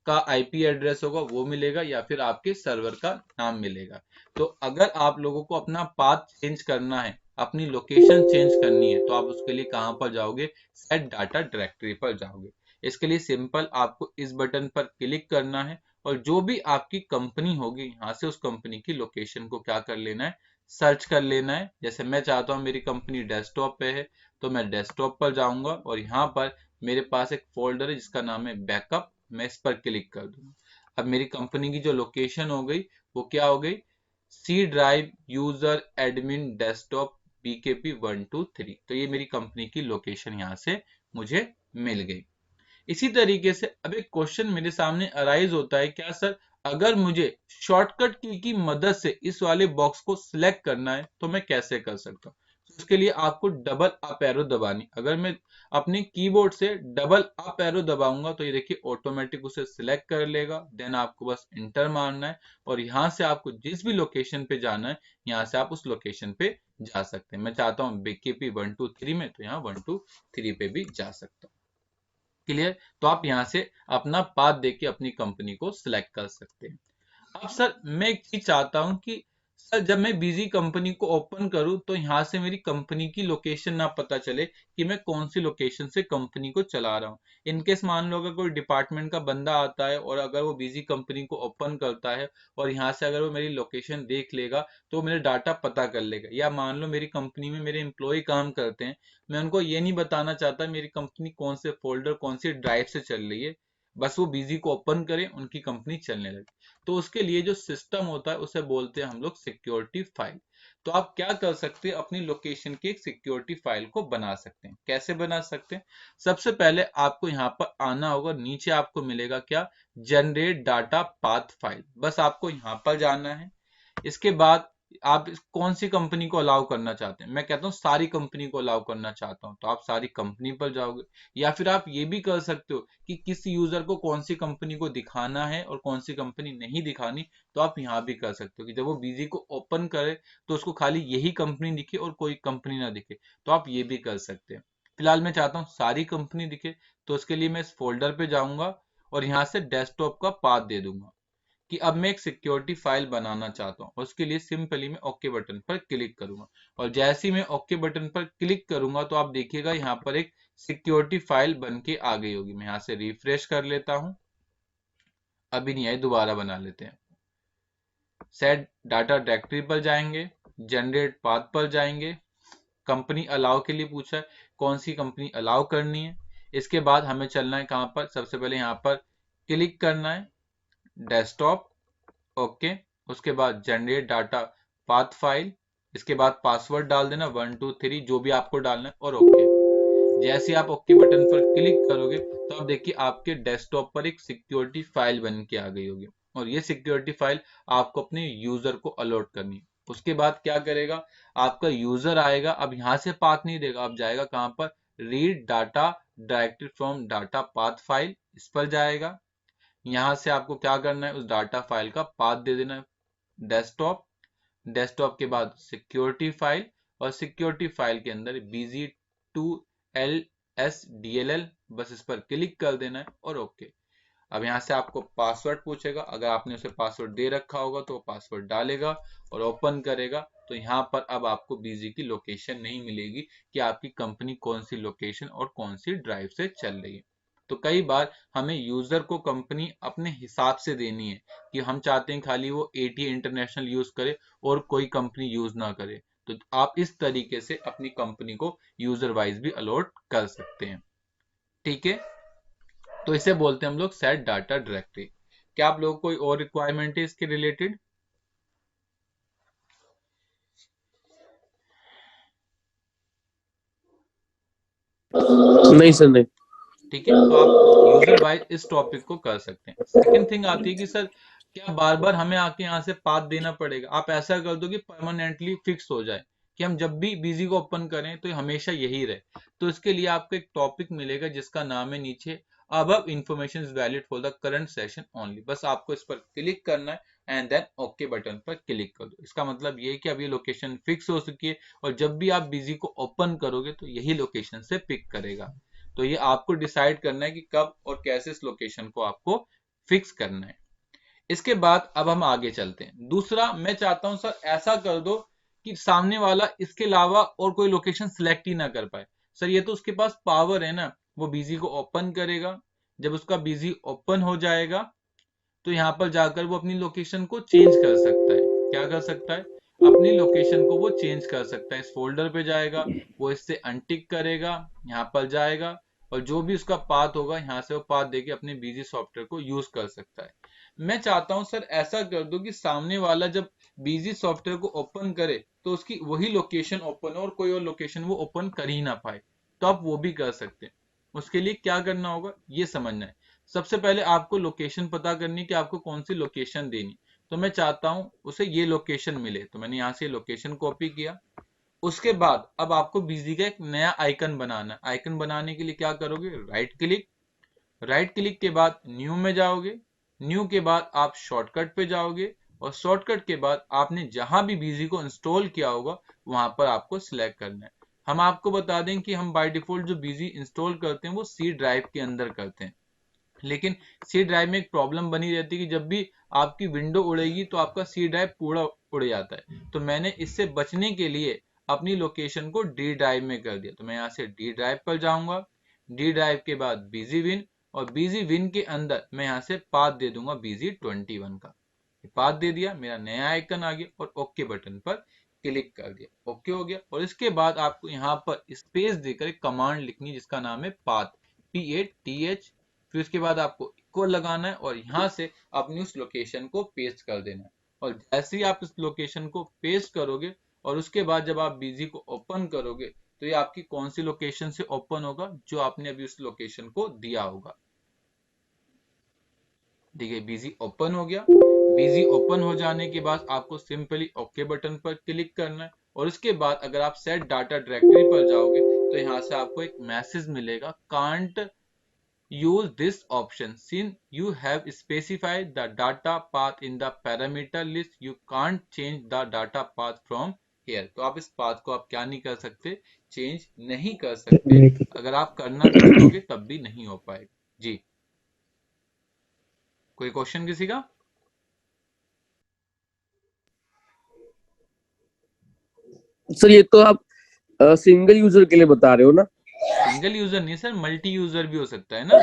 का आईपी एड्रेस होगा वो मिलेगा, या फिर आपके सर्वर का नाम मिलेगा। तो अगर आप लोगों को अपना पाथ चेंज करना है, अपनी लोकेशन चेंज करनी है, तो आप उसके लिए कहां पर जाओगे, सेट डाटा डायरेक्टरी पर जाओगे। इसके लिए सिंपल आपको इस बटन पर क्लिक करना है, और जो भी आपकी कंपनी होगी यहाँ से उस कंपनी की लोकेशन को क्या कर लेना है, सर्च कर लेना है। जैसे मैं चाहता हूँ मेरी कंपनी डेस्कटॉप पे है, तो मैं डेस्कटॉप पर जाऊंगा और यहाँ पर मेरे पास एक फोल्डर है जिसका नाम है बैकअप। मैं इस पर क्लिक कर दूंगा। अब मेरी कंपनी की जो लोकेशन हो गई वो क्या हो गई, C drive user admin desktop BKP 123। तो ये मेरी कंपनी की लोकेशन यहाँ से मुझे मिल गई। इसी तरीके से अब एक क्वेश्चन मेरे सामने अराइज होता है, क्या सर अगर मुझे शॉर्टकट की मदद से इस वाले बॉक्स को सिलेक्ट करना है तो मैं कैसे कर सकता हूँ? तो उसके लिए आपको डबल अप एरो दबानी। अगर मैं अपने कीबोर्ड से डबल अप एरो दबाऊंगा तो ये देखिए ऑटोमेटिक उसे सिलेक्ट कर लेगा। देन आपको बस इंटर मारना है, और यहाँ से आपको जिस भी लोकेशन पे जाना है यहाँ से आप उस लोकेशन पे जा सकते हैं। मैं चाहता हूँ बीकेपी 123 में, तो यहाँ 123 पे भी जा सकता हूँ। क्लियर? तो आप यहां से अपना पाथ देके अपनी कंपनी को सिलेक्ट कर सकते हैं। अब सर मैं एक चीज चाहता हूं कि सर जब मैं बिजी कंपनी को ओपन करूं तो यहां से मेरी कंपनी की लोकेशन ना पता चले कि मैं कौन सी लोकेशन से कंपनी को चला रहा हूं। इनकेस मान लो अगर कोई डिपार्टमेंट का बंदा आता है और अगर वो बिजी कंपनी को ओपन करता है और यहाँ से अगर वो मेरी लोकेशन देख लेगा तो वो मेरा डाटा पता कर लेगा। या मान लो मेरी कंपनी में मेरे एम्प्लॉय काम करते हैं, मैं उनको ये नहीं बताना चाहता मेरी कंपनी कौन से फोल्डर कौन सी ड्राइव से चल रही है, बस वो बीजी को ओपन करें, उनकी कंपनी चलने लगे। तो उसके लिए जो सिस्टम होता है उसे बोलते हैं हम लोग सिक्योरिटी फाइल। तो आप क्या कर सकते हैं, अपनी लोकेशन की एक सिक्योरिटी फाइल को बना सकते हैं। कैसे बना सकते हैं? सबसे पहले आपको यहाँ पर आना होगा, नीचे आपको मिलेगा क्या, जनरेट डाटा पाथ फाइल। बस आपको यहाँ पर जाना है। इसके बाद आप कौन सी कंपनी को अलाउ करना चाहते हैं? मैं कहता हूँ सारी कंपनी को अलाउ करना चाहता हूँ, तो आप सारी कंपनी पर जाओगे। या फिर आप ये भी कर सकते हो कि किस यूजर को कौन सी कंपनी को दिखाना है और कौन सी कंपनी नहीं दिखानी, तो आप यहाँ भी कर सकते हो कि जब वो बीजी को ओपन करे तो उसको खाली यही कंपनी दिखे और कोई कंपनी ना दिखे, तो आप ये भी कर सकते हैं। फिलहाल मैं चाहता हूँ सारी कंपनी दिखे, तो उसके लिए मैं इस फोल्डर पे जाऊंगा और यहाँ से डेस्कटॉप का पाथ दे दूंगा कि अब मैं एक सिक्योरिटी फाइल बनाना चाहता हूँ। उसके लिए सिंपली मैं ओके बटन पर क्लिक करूंगा, और जैसे ही मैं ओके बटन पर क्लिक करूंगा तो आप देखिएगा यहाँ पर एक सिक्योरिटी फाइल बन के आ गई होगी। मैं यहाँ से रिफ्रेश कर लेता हूँ, अभी नहीं आई, दोबारा बना लेते हैं। सेट डाटा डायरेक्टरी पर जाएंगे, जनरेट पाथ पर जाएंगे, कंपनी अलाउ के लिए पूछा है, कौन सी कंपनी अलाउ करनी है। इसके बाद हमें चलना है कहाँ पर, सबसे पहले यहाँ पर क्लिक करना है डेस्कटॉप, ओके। उसके बाद जनरेट डाटा पाथ फाइल, इसके बाद पासवर्ड डाल देना 123 जो भी आपको डालना है, और ओके। जैसे आप ओके बटन पर क्लिक करोगे तो आप देखिए आपके डेस्कटॉप पर एक सिक्योरिटी फाइल बन के आ गई होगी, और ये सिक्योरिटी फाइल आपको अपने यूजर को अलॉट करनी है। उसके बाद क्या करेगा, आपका यूजर आएगा, अब यहां से पाथ नहीं देगा, अब जाएगा कहां पर, read data directly from data path file, इस पर जाएगा। यहां से आपको क्या करना है, उस डाटा फाइल का पाथ दे देना है डेस्कटॉप, डेस्कटॉप के बाद सिक्योरिटी फाइल, और सिक्योरिटी फाइल के अंदर BG2LSDLL, बस इस पर क्लिक कर देना है और ओके। अब यहाँ से आपको पासवर्ड पूछेगा, अगर आपने उसे पासवर्ड दे रखा होगा तो वो पासवर्ड डालेगा और ओपन करेगा, तो यहाँ पर अब आपको बीजी की लोकेशन नहीं मिलेगी कि आपकी कंपनी कौन सी लोकेशन और कौन सी ड्राइव से चल रही है। तो कई बार हमें यूजर को कंपनी अपने हिसाब से देनी है कि हम चाहते हैं खाली वो ATA इंटरनेशनल यूज करे और कोई कंपनी यूज ना करे, तो आप इस तरीके से अपनी कंपनी को यूजर वाइज भी अलॉट कर सकते हैं। ठीक है, तो इसे बोलते हैं हम लोग सेट डाटा डायरेक्टरी। क्या आप लोगों को कोई और रिक्वायरमेंट है इसके रिलेटेड? नहीं सर, नहीं। ठीक है, तो आप यूजर वाइज इस टॉपिक को कर सकते हैं। सेकंड थिंग आती है कि सर क्या बार बार हमें आके यहाँ से पाथ देना पड़ेगा? आप ऐसा कर दो कि परमानेंटली फिक्स हो जाए कि हम जब भी बिजी को ओपन करें तो हमेशा यही रहे। तो इसके लिए आपको एक टॉपिक मिलेगा जिसका नाम है नीचे, अब information is valid for the current session only. बस आपको इस पर क्लिक करना है एंड देन ओके बटन पर क्लिक कर दो। इसका मतलब ये है कि अब ये लोकेशन फिक्स हो चुकी है, और जब भी आप बिजी को ओपन करोगे तो यही लोकेशन से पिक करेगा। तो ये आपको डिसाइड करना है कि कब और कैसे इस लोकेशन को आपको फिक्स करना है। इसके बाद अब हम आगे चलते हैं। दूसरा, मैं चाहता हूं सर ऐसा कर दो कि सामने वाला इसके अलावा और कोई लोकेशन सिलेक्ट ही ना कर पाए। सर ये तो उसके पास पावर है ना, वो बीजी को ओपन करेगा, जब उसका बीजी ओपन हो जाएगा तो यहां पर जाकर वो अपनी लोकेशन को चेंज कर सकता है। क्या कर सकता है, अपनी लोकेशन को वो चेंज कर सकता है। इस फोल्डर पे जाएगा, वो इससे अनटिक करेगा, यहाँ पर जाएगा, और जो भी उसका पाथ होगा यहाँ से वो पाथ देके अपने बीजी सॉफ्टवेयर को यूज कर सकता है। मैं चाहता हूं सर ऐसा कर दो कि सामने वाला जब बीजी सॉफ्टवेयर को ओपन करे तो उसकी वही लोकेशन ओपन हो और कोई और लोकेशन वो ओपन कर ही ना पाए, तो आप वो भी कर सकते हैं। उसके लिए क्या करना होगा ये समझना है। सबसे पहले आपको लोकेशन पता करनी कि आपको कौन सी लोकेशन देनी। तो मैं चाहता हूं उसे ये लोकेशन मिले, तो मैंने यहां से लोकेशन कॉपी किया। उसके बाद अब आपको बिजी का एक नया आइकन बनाना है। आइकन बनाने के लिए क्या करोगे, राइट क्लिक, राइट क्लिक के बाद न्यू में जाओगे, न्यू के बाद आप शॉर्टकट पे जाओगे, और शॉर्टकट के बाद आपने जहां भी बिजी को इंस्टॉल किया होगा वहां पर आपको सिलेक्ट करना है। हम आपको बता दें कि हम बाय डिफॉल्ट जो बिजी इंस्टॉल करते हैं वो सी ड्राइव के अंदर करते हैं, लेकिन सी ड्राइव में एक प्रॉब्लम बनी रहती है कि जब भी आपकी विंडो उड़ेगी तो आपका सी ड्राइव पूरा उड़ जाता है। तो मैंने इससे बचने के लिए अपनी लोकेशन को डी ड्राइव में कर दिया। तो मैं यहाँ से डी ड्राइव पर जाऊंगा, डी ड्राइव के बाद बीजी विन, और बीजी विन के अंदर मैं यहाँ से पाथ दे दूंगा BG21 का। पाथ दे दिया, मेरा नया आइकन आ गया, और ओके बटन पर क्लिक कर दिया, ओके हो गया। और इसके बाद आपको यहाँ पर स्पेस देकर एक कमांड लिखनी जिसका नाम है पाथ, PATH। फिर उसके बाद आपको को लगाना है और यहाँ से अपनी उस लोकेशन को पेस्ट कर देना है। और जैसे ही आप इस लोकेशन को पेस्ट करोगे और उसके बाद जब आप बीजी को ओपन करोगे तो ये आपकी कौन सी लोकेशन से ओपन होगा, जो आपने अभी उस लोकेशन को दिया होगा। देखिए बीजी ओपन हो गया। बीजी ओपन हो जाने के बाद आपको सिंपली ओके बटन पर क्लिक करना है और उसके बाद अगर आप सेट डाटा डायरेक्टरी पर जाओगे तो यहाँ से आपको एक मैसेज मिलेगा, can't use this option since you have specified the data path in the parameter list, you can't change the data path from here। तो आप इस पाथ को आप क्या नहीं कर सकते, चेंज नहीं कर सकते। अगर आप करना चाहोगे तब भी नहीं हो पाएगा। जी, कोई क्वेश्चन किसी का? सर ये तो आप सिंगल यूजर के लिए बता रहे हो ना? सिंगल यूजर नहीं सर, मल्टी यूजर भी हो सकता है ना।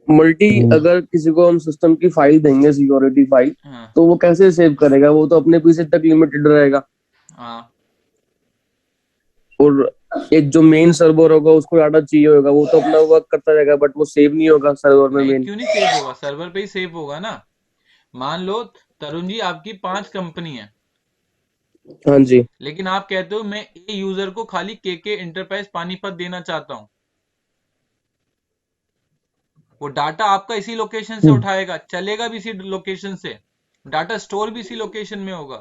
मल्टी, अगर किसी को हम सिस्टम की फाइल देंगे, सिक्योरिटी फाइल, हाँ तो वो कैसे सेव करेगा? वो तो अपने पीसी तक लिमिटेड रहेगा हाँ, और एक जो मेन सर्वर होगा उसको डाटा चाहिए होगा, वो तो अपना वर्क करता रहेगा बट वो सेव नहीं होगा सर्वर में नहीं मेन। क्यों नहीं सेव होगा, सर्वर पे ही सेव होगा ना। मान लो तरुण जी आपकी 5 कंपनी है, हाँ जी। लेकिन आप कहते हो मैं ए यूजर को खाली के इंटरप्राइज पानीपत देना चाहता हूं। वो डाटा आपका इसी लोकेशन से उठाएगा, चलेगा भी इसी लोकेशन से, डाटा स्टोर भी इसी लोकेशन में होगा।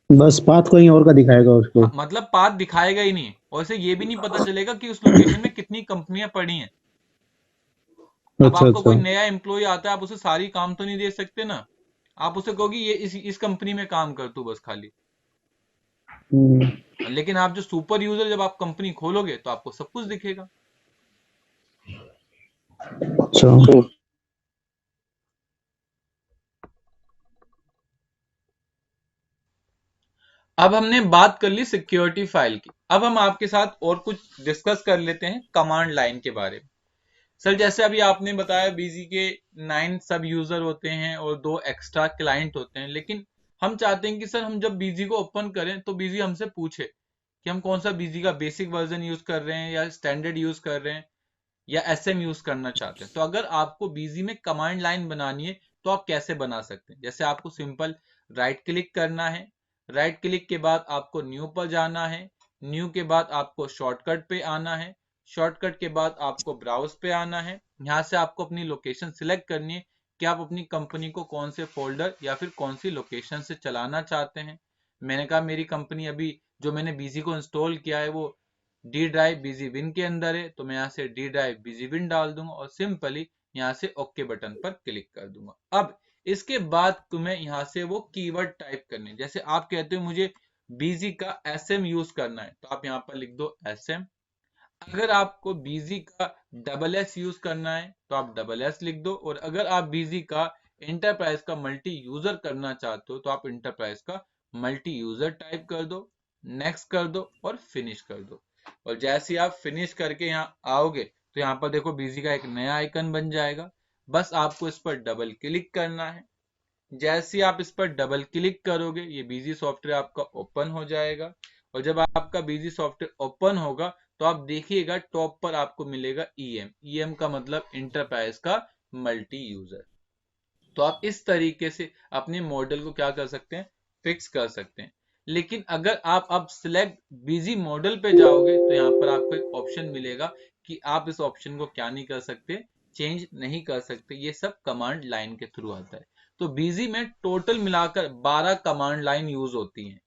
बस पाथ कहीं और का दिखाएगा उसको। मतलब पाथ दिखाएगा ही नहीं, और इसे ये भी नहीं पता चलेगा कि उस लोकेशन में कितनी कंपनियां पड़ी हैं। अब अच्छा आपको कोई अच्छा। नया एम्प्लॉय आता है, आप उसे सारी काम तो नहीं दे सकते ना। आप उसे कहोगे ये इस कंपनी में काम कर तू बस खाली। लेकिन आप जो सुपर यूजर, जब आप कंपनी खोलोगे तो आपको सब कुछ दिखेगा। अच्छा। अब हमने बात कर ली सिक्योरिटी फाइल की, अब हम आपके साथ और कुछ डिस्कस कर लेते हैं कमांड लाइन के बारे में। सर जैसे अभी आपने बताया बीजी के 9 सब यूजर होते हैं और 2 एक्स्ट्रा क्लाइंट होते हैं, लेकिन हम चाहते हैं कि सर हम जब बीजी को ओपन करें तो बीजी हमसे पूछे कि हम कौन सा बीजी का बेसिक वर्जन यूज कर रहे हैं या स्टैंडर्ड यूज कर रहे हैं या एसएम यूज करना चाहते हैं। तो अगर आपको बीजी में कमांड लाइन बनानी है तो आप कैसे बना सकते हैं? जैसे आपको सिंपल राइट क्लिक करना है, राइट क्लिक के बाद आपको न्यू पर जाना है, न्यू के बाद आपको शॉर्टकट पे आना है, शॉर्टकट के बाद आपको ब्राउज पे आना है। यहाँ से आपको अपनी लोकेशन सिलेक्ट करनी है कि आप अपनी कंपनी को कौन से फोल्डर या फिर कौन सी लोकेशन से चलाना चाहते हैं। मैंने कहा मेरी कंपनी अभी जो मैंने बीजी को इंस्टॉल किया है वो डी ड्राइव बीजी विन के अंदर है, तो मैं यहाँ से डी ड्राइव बीजी विन डाल दूंगा और सिंपली यहाँ से ओके बटन पर क्लिक कर दूंगा। अब इसके बाद तुम्हें यहाँ से वो कीवर्ड टाइप करने, जैसे आप कहते हो मुझे बीजी का एसएम यूज करना है तो आप यहाँ पर लिख दो एसएम। अगर आपको बीजी का डबल एस यूज करना है तो आप डबल एस लिख दो, और अगर आप बीजी का इंटरप्राइज का मल्टी यूजर करना चाहते हो तो आप इंटरप्राइज का मल्टी यूजर टाइप कर दो, नेक्स्ट कर दो और फिनिश कर दो। और जैसे ही आप फिनिश करके यहाँ आओगे तो यहाँ पर देखो बीजी का एक नया आइकन बन जाएगा। बस आपको इस पर डबल क्लिक करना है। जैसे ही आप इस पर डबल क्लिक करोगे ये बीजी सॉफ्टवेयर आपका ओपन हो जाएगा, और जब आपका बीजी सॉफ्टवेयर ओपन होगा तो आप देखिएगा टॉप पर आपको मिलेगा ईएम। ईएम का मतलब इंटरप्राइज का मल्टी यूजर। तो आप इस तरीके से अपने मॉडल को क्या कर सकते हैं, फिक्स कर सकते हैं। लेकिन अगर आप अब सिलेक्ट बीजी मॉडल पे जाओगे तो यहाँ पर आपको एक ऑप्शन मिलेगा कि आप इस ऑप्शन को क्या नहीं कर सकते, चेंज नहीं कर सकते। ये सब कमांड लाइन के थ्रू आता है। तो बीजी में टोटल मिलाकर 12 कमांड लाइन यूज होती हैं,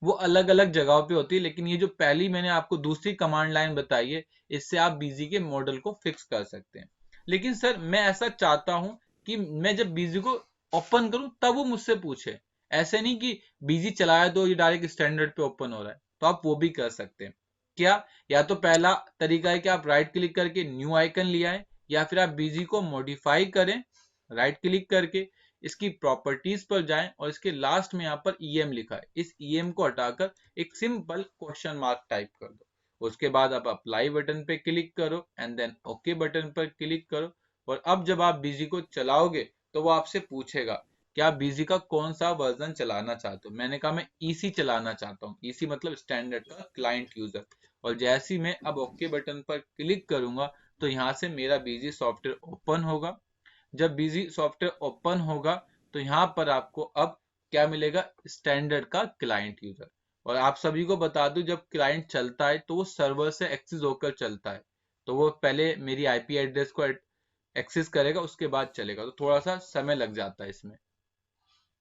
वो अलग अलग जगहों पे होती है। लेकिन ये जो पहली मैंने आपको दूसरी कमांड लाइन बताई है, इससे आप बीजी के मॉडल को फिक्स कर सकते हैं। लेकिन सर मैं ऐसा चाहता हूं कि मैं जब बीजी को ओपन करूं तब वो मुझसे पूछे, ऐसे नहीं कि बीजी चलाया तो ये डायरेक्ट स्टैंडर्ड पे ओपन हो रहा है। तो आप वो भी कर सकते हैं। क्या? या तो पहला तरीका है कि आप राइट क्लिक करके न्यू आइकन ले आए, या फिर आप बीजी को मॉडिफाई करें राइट क्लिक करके, इसकी प्रॉपर्टीज पर जाएं और इसके लास्ट में यहाँ पर ईएम लिखा है, इस ईएम को हटाकर एक सिंपल क्वेश्चन मार्क टाइप कर दो। उसके बाद आप अप्लाई बटन पे क्लिक करो एंड देन ओके बटन पर क्लिक करो। और अब जब आप बीजी को चलाओगे तो वो आपसे पूछेगा कि आप बीजी का कौन सा वर्जन चलाना चाहते हो। मैंने कहा मैं ईसी चलाना चाहता हूँ, ईसी मतलब स्टैंडर्ड का क्लाइंट यूजर। और जैसे ही मैं अब ओके बटन पर क्लिक करूंगा तो यहाँ से मेरा बीजी सॉफ्टवेयर ओपन होगा। जब बीजी सॉफ्टवेयर ओपन होगा तो यहाँ पर आपको अब क्या मिलेगा, स्टैंडर्ड का क्लाइंट यूजर। और आप सभी को बता दूं, जब क्लाइंट चलता है तो वो सर्वर से एक्सेस होकर चलता है, तो वो पहले मेरी आईपी एड्रेस को एक्सेस करेगा, उसके बाद चलेगा, तो थोड़ा सा समय लग जाता है इसमें।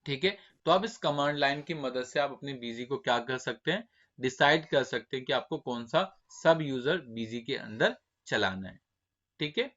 ठीक है, तो आप इस कमांड लाइन की मदद से आप अपने बीजी को क्या कर सकते हैं, डिसाइड कर सकते हैं कि आपको कौन सा सब यूजर बीजी के अंदर चलाना है। ठीक है,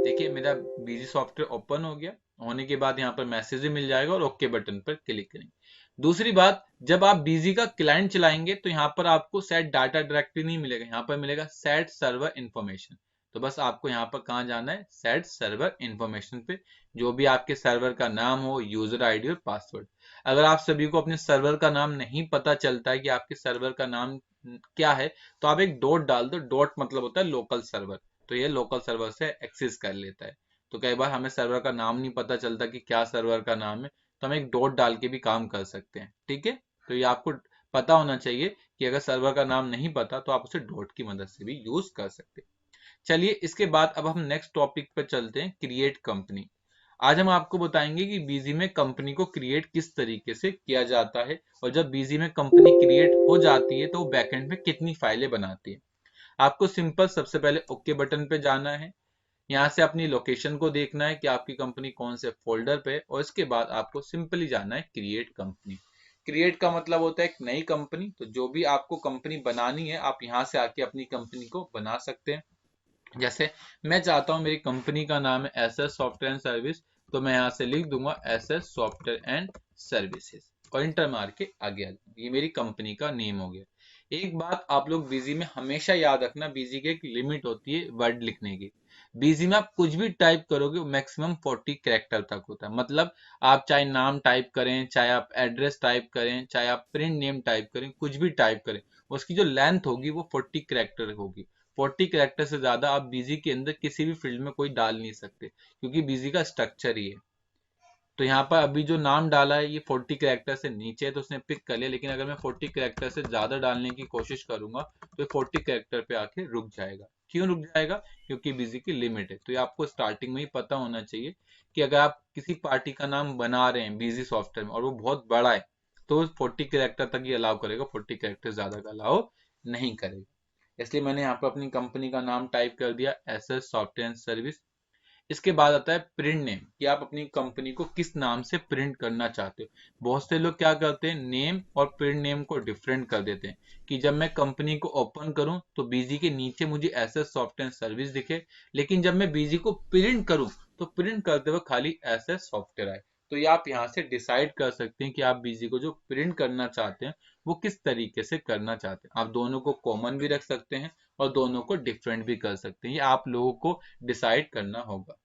देखिए मेरा बीजी सॉफ्टवेयर ओपन हो गया। होने के बाद यहाँ पर मैसेज भी मिल जाएगा और ओके बटन पर क्लिक करेंगे। दूसरी बात, जब आप बीजी का क्लाइंट चलाएंगे तो यहाँ पर आपको सेट डाटा डायरेक्टली नहीं मिलेगा, यहाँ पर मिलेगा सेट सर्वर इन्फॉर्मेशन। तो बस आपको यहाँ पर कहाँ जाना है, सेट सर्वर इन्फॉर्मेशन पे, जो भी आपके सर्वर का नाम हो, यूजर आईडी और पासवर्ड। अगर आप सभी को अपने सर्वर का नाम नहीं पता चलता है कि आपके सर्वर का नाम क्या है, तो आप एक डॉट डाल दो। डॉट मतलब होता है लोकल सर्वर, तो ये लोकल सर्वर से एक्सेस कर लेता है। तो कई बार हमें सर्वर का नाम नहीं पता चलता कि क्या सर्वर का नाम है, तो हम एक डॉट डाल के भी काम कर सकते हैं। ठीक है, तो ये आपको पता होना चाहिए कि अगर सर्वर का नाम नहीं पता तो आप उसे डॉट की मदद से भी यूज कर सकते हैं। चलिए इसके बाद अब हम नेक्स्ट टॉपिक पर चलते हैं, क्रिएट कंपनी। आज हम आपको बताएंगे कि बीजी में कंपनी को क्रिएट किस तरीके से किया जाता है, और जब बीजी में कंपनी क्रिएट हो जाती है तो वो बैकएंड में कितनी फाइलें बनाती है। आपको सिंपल सबसे पहले ओके बटन पे जाना है। यहाँ से अपनी लोकेशन को देखना है कि आपकी कंपनी कौन से फोल्डर पे है, और इसके बाद आपको सिंपली जाना है क्रिएट कंपनी। क्रिएट का मतलब होता है एक नई कंपनी, तो जो भी आपको कंपनी बनानी है आप यहाँ से आके अपनी कंपनी को बना सकते हैं। जैसे मैं चाहता हूँ मेरी कंपनी का नाम है एसएस सॉफ्टवेयर एंड सर्विस, तो मैं यहाँ से लिख दूंगा एसएस सॉफ्टवेयर एंड सर्विसेज और इंटर मार के आगे आ जाऊंगा। ये मेरी कंपनी का नेम हो गया। एक बात आप लोग बीजी में हमेशा याद रखना, बीजी की एक लिमिट होती है वर्ड लिखने की। बीजी में आप कुछ भी टाइप करोगे मैक्सिमम 40 कैरेक्टर तक होता है। मतलब आप चाहे नाम टाइप करें, चाहे आप एड्रेस टाइप करें, चाहे आप प्रिंट नेम टाइप करें, कुछ भी टाइप करें, उसकी जो लेंथ होगी वो 40 कैरेक्टर होगी। 40 कैरेक्टर से ज्यादा आप बीजी के अंदर किसी भी फील्ड में कोई डाल नहीं सकते, क्योंकि बीजी का स्ट्रक्चर ही है। तो यहाँ पर अभी जो नाम डाला है ये 40 कैरेक्टर से नीचे है तो उसने पिक कर लिया, लेकिन अगर मैं 40 कैरेक्टर से ज्यादा डालने की कोशिश करूंगा तो ये 40 कैरेक्टर पे आके रुक जाएगा। क्यों रुक जाएगा, क्योंकि बिजी की लिमिट है। तो ये आपको स्टार्टिंग में ही पता होना चाहिए कि अगर आप किसी पार्टी का नाम बना रहे हैं बिजी सॉफ्टवेयर में और वो बहुत बड़ा है तो 40 कैरेक्टर तक ही अलाउ करेगा, 40 कैरेक्टर ज्यादा का अलाउ नहीं करेगा। इसलिए मैंने यहाँ पर अपनी कंपनी का नाम टाइप कर दिया एसएस सॉफ्टवेयर एंड सर्विस। इसके बाद आता है प्रिंट नेम, कि आप अपनी कंपनी को किस नाम से प्रिंट करना चाहते हो। बहुत से लोग क्या करते हैं, नेम और प्रिंट नेम को डिफरेंट कर देते हैं, कि जब मैं कंपनी को ओपन करूं तो बीजी के नीचे मुझे एसएस सॉफ्टवेयर सर्विस दिखे, लेकिन जब मैं बीजी को प्रिंट करूं तो प्रिंट करते हुए खाली एसएस सॉफ्टवेयर आए। तो ये आप यहाँ से डिसाइड कर सकते हैं कि आप बीजी को जो प्रिंट करना चाहते हैं वो किस तरीके से करना चाहते हैं। आप दोनों को कॉमन भी रख सकते हैं और दोनों को डिफरेंट भी कर सकते हैं, ये आप लोगों को डिसाइड करना होगा।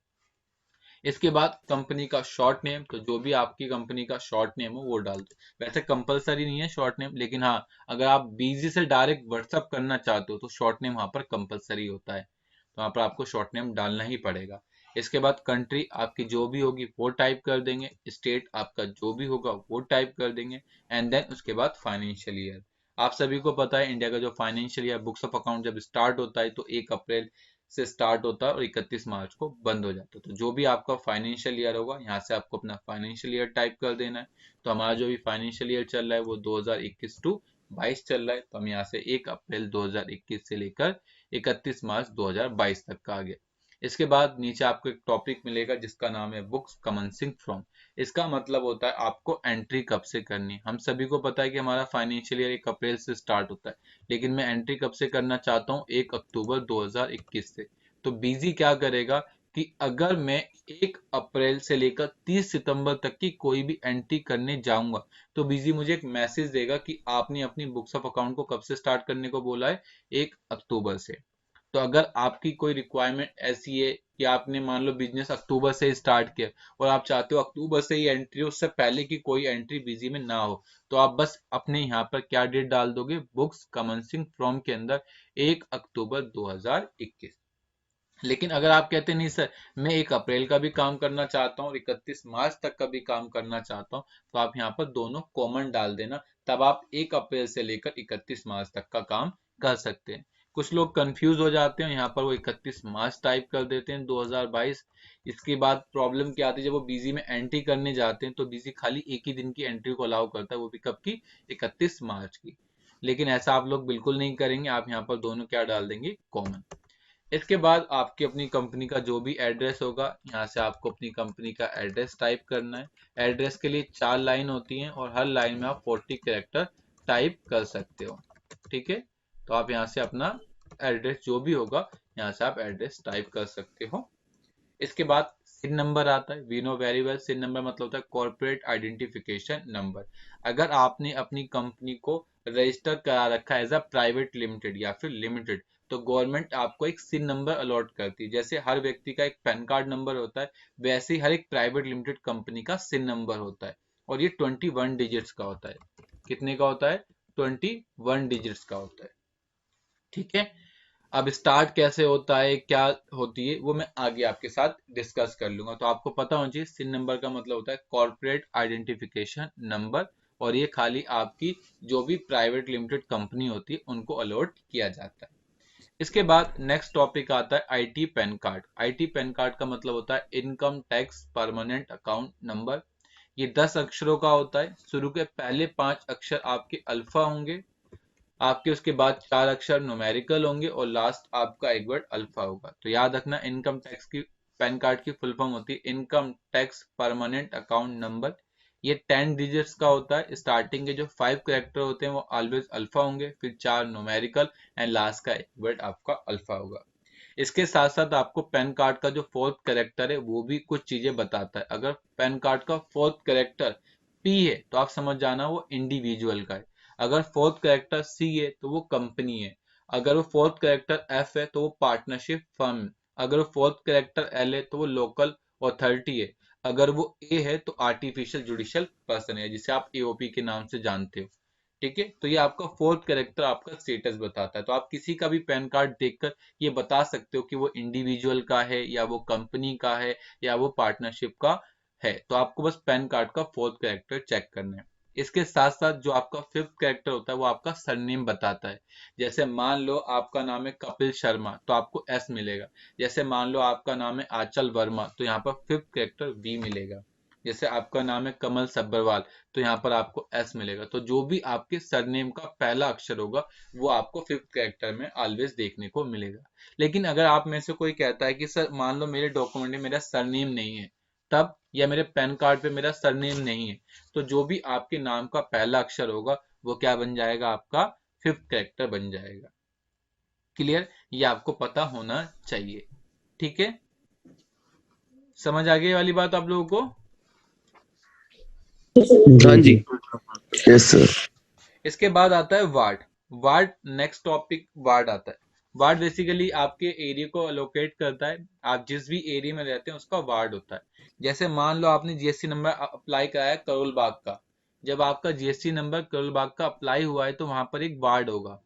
इसके बाद कंपनी का शॉर्ट नेम, तो जो भी आपकी कंपनी का शॉर्ट नेम हो वो डाल दो। वैसे कंपलसरी नहीं है शॉर्ट नेम, लेकिन हाँ अगर आप बीजी से डायरेक्ट व्हाट्सअप करना चाहते हो तो शॉर्ट नेम वहां पर कंपलसरी होता है, तो वहां पर आपको शॉर्ट नेम डालना ही पड़ेगा। इसके बाद कंट्री आपकी जो भी होगी वो टाइप कर देंगे, स्टेट आपका जो भी होगा वो टाइप कर देंगे, एंड देन उसके बाद फाइनेंशियल ईयर। आप सभी को पता है इंडिया का जो financial year books of account जब स्टार्ट होता है तो 1 अप्रैल से स्टार्ट होता है और 31 मार्च को बंद हो जाता है। तो जो भी आपका फाइनेंशियल ईयर होगा यहाँ से आपको अपना फाइनेंशियल ईयर टाइप कर देना है। तो हमारा जो भी फाइनेंशियल ईयर चल रहा है वो 2021 टू 22 चल रहा है, तो हम यहाँ से 1 अप्रैल 2021 से लेकर 31 मार्च 2022 तक का आ गया। इसके बाद नीचे आपको एक टॉपिक मिलेगा जिसका नाम है बुक्स कमेंसिंग फ्रॉम। इसका मतलब होता है आपको एंट्री कब से करनी है। हम सभी को पता है कि हमारा फाइनेंशियल ईयर 1 अप्रैल से स्टार्ट होता है, लेकिन मैं एंट्री कब से करना चाहता हूँ, 1 अक्टूबर 2021 से। तो बीजी क्या करेगा कि अगर मैं 1 अप्रैल से लेकर 30 सितंबर तक की कोई भी एंट्री करने जाऊंगा तो बीजी मुझे एक मैसेज देगा कि आपने अपनी बुक्स ऑफ अकाउंट को कब से स्टार्ट करने को बोला है, 1 अक्टूबर से। तो अगर आपकी कोई रिक्वायरमेंट ऐसी है कि आपने मान लो बिजनेस अक्टूबर से स्टार्ट किया और आप चाहते हो अक्टूबर से ही एंट्री, उससे पहले की कोई एंट्री बीजी में ना हो, तो आप बस अपने यहाँ पर क्या डेट डाल दोगे, बुक्स कमेंसिंग फ्रॉम के अंदर 1 अक्टूबर 2021। लेकिन अगर आप कहते नहीं सर मैं 1 अप्रैल का भी काम करना चाहता हूँ और 31 मार्च तक का भी काम करना चाहता हूँ, तो आप यहाँ पर दोनों कॉमन डाल देना, तब आप 1 अप्रैल से लेकर 31 मार्च तक का काम कर सकते हैं। कुछ लोग कंफ्यूज हो जाते हैं, यहाँ पर वो 31 मार्च टाइप कर देते हैं 2022। इसके बाद प्रॉब्लम क्या आती है, जब वो बीजी में एंट्री करने जाते हैं तो बीजी खाली एक ही दिन की एंट्री को अलाउ करता है, वो भी कब की, 31 मार्च की। लेकिन ऐसा आप लोग बिल्कुल नहीं करेंगे, आप यहाँ पर दोनों क्या डाल देंगे, कॉमन। इसके बाद आपकी अपनी कंपनी का जो भी एड्रेस होगा, यहाँ से आपको अपनी कंपनी का एड्रेस टाइप करना है। एड्रेस के लिए 4 लाइन होती हैं और हर लाइन में आप 40 कैरेक्टर टाइप कर सकते हो। ठीक है, तो आप यहाँ से अपना एड्रेस जो भी होगा, यहाँ से आप एड्रेस टाइप कर सकते हो। इसके बाद सिन नंबर आता है। We know very well, CIN number मतलब होता है कॉर्पोरेट आइडेंटिफिकेशन नंबर। अगर आपने अपनी कंपनी को रजिस्टर करा रखा है एज अ प्राइवेट लिमिटेड या फिर लिमिटेड, तो गवर्नमेंट आपको एक सिन नंबर अलॉट करती है। जैसे हर व्यक्ति का एक पैन कार्ड नंबर होता है, वैसे ही हर एक प्राइवेट लिमिटेड कंपनी का सिन नंबर होता है, और ये 21 डिजिट्स का होता है। कितने का होता है, 21 डिजिट्स का होता है। ठीक है, अब स्टार्ट कैसे होता है, क्या होती है, वो मैं आगे आपके साथ डिस्कस कर लूंगा। तो आपको पता होना चाहिए सिन नंबर का मतलब होता है कॉर्पोरेट आइडेंटिफिकेशन नंबर, और ये खाली आपकी जो भी प्राइवेट लिमिटेड कंपनी होती है उनको अलॉट किया जाता है। इसके बाद नेक्स्ट टॉपिक आता है IT pan card. IT pan card का मतलब होता है income tax permanent account number. ये 10 अक्षरों का होता है। शुरू के पहले 5 अक्षर आपके अल्फा होंगे, आपके उसके बाद 4 अक्षर न्यूमेरिकल होंगे और लास्ट आपका एक वर्ड अल्फा होगा। तो याद रखना, इनकम टैक्स की पैन कार्ड की फुल फॉर्म होती है income tax permanent account number. ये 10 डिजिट्स का होता है। स्टार्टिंग के जो 5 कैरेक्टर होते हैं वो ऑलवेज अल्फा होंगे, फिर 4 न्यूमेरिकल एंड लास्ट का एक वर्ड आपका अल्फा होगा। इसके साथ साथ आपको पैन कार्ड का जो 4th कैरेक्टर है वो भी कुछ चीजें बताता है। अगर पैन कार्ड का 4th कैरेक्टर पी है तो आप समझ जाना वो इंडिविजुअल का है। अगर 4th कैरेक्टर सी है तो वो कंपनी है। अगर वो 4th कैरेक्टर एफ है तो वो पार्टनरशिप फर्म है। अगर वो 4th कैरेक्टर एल है तो वो लोकल अथॉरिटी है। अगर वो ए है तो आर्टिफिशियल जुडिशियल पर्सन है, जिसे आप एओपी के नाम से जानते हो। ठीक है, तो ये आपका 4th कैरेक्टर आपका स्टेटस बताता है। तो आप किसी का भी पैन कार्ड देखकर ये बता सकते हो कि वो इंडिविजुअल का है या वो कंपनी का है या वो पार्टनरशिप का है। तो आपको बस पैन कार्ड का 4th कैरेक्टर चेक करना है। इसके साथ साथ जो आपका 5th कैरेक्टर होता है वो आपका सरनेम बताता है। जैसे मान लो आपका नाम है कपिल शर्मा तो आपको एस मिलेगा। जैसे मान लो आपका नाम है आंचल वर्मा तो यहाँ पर 5th कैरेक्टर वी मिलेगा। जैसे आपका नाम है कमल सब्बरवाल तो यहाँ पर आपको एस मिलेगा। तो जो भी आपके सरनेम का पहला अक्षर होगा वो आपको 5th कैरेक्टर में ऑलवेज देखने को मिलेगा। लेकिन अगर आप में से कोई कहता है कि सर मान लो मेरे डॉक्यूमेंट में मेरा सरनेम नहीं है तब, या मेरे पैन कार्ड पे मेरा सरनेम नहीं है, तो जो भी आपके नाम का पहला अक्षर होगा वो क्या बन जाएगा, आपका 5th कैरेक्टर बन जाएगा। क्लियर, ये आपको पता होना चाहिए। ठीक है, समझ आ गई वाली बात आप लोगों को? हाँ जी, यस सर। इसके बाद आता है ward. Ward next topic ward आता है। वार्ड बेसिकली आपके एरिया को अलोकेट करता है। आप जिस भी एरिया में रहते हैं उसका वार्ड होता है। जैसे मान लो आपने जीएसटी नंबर अप्लाई कराया करोल बाग का, जब आपका जीएसटी नंबर करोल बाग का अप्लाई हुआ है तो वहां पर एक वार्ड होगा।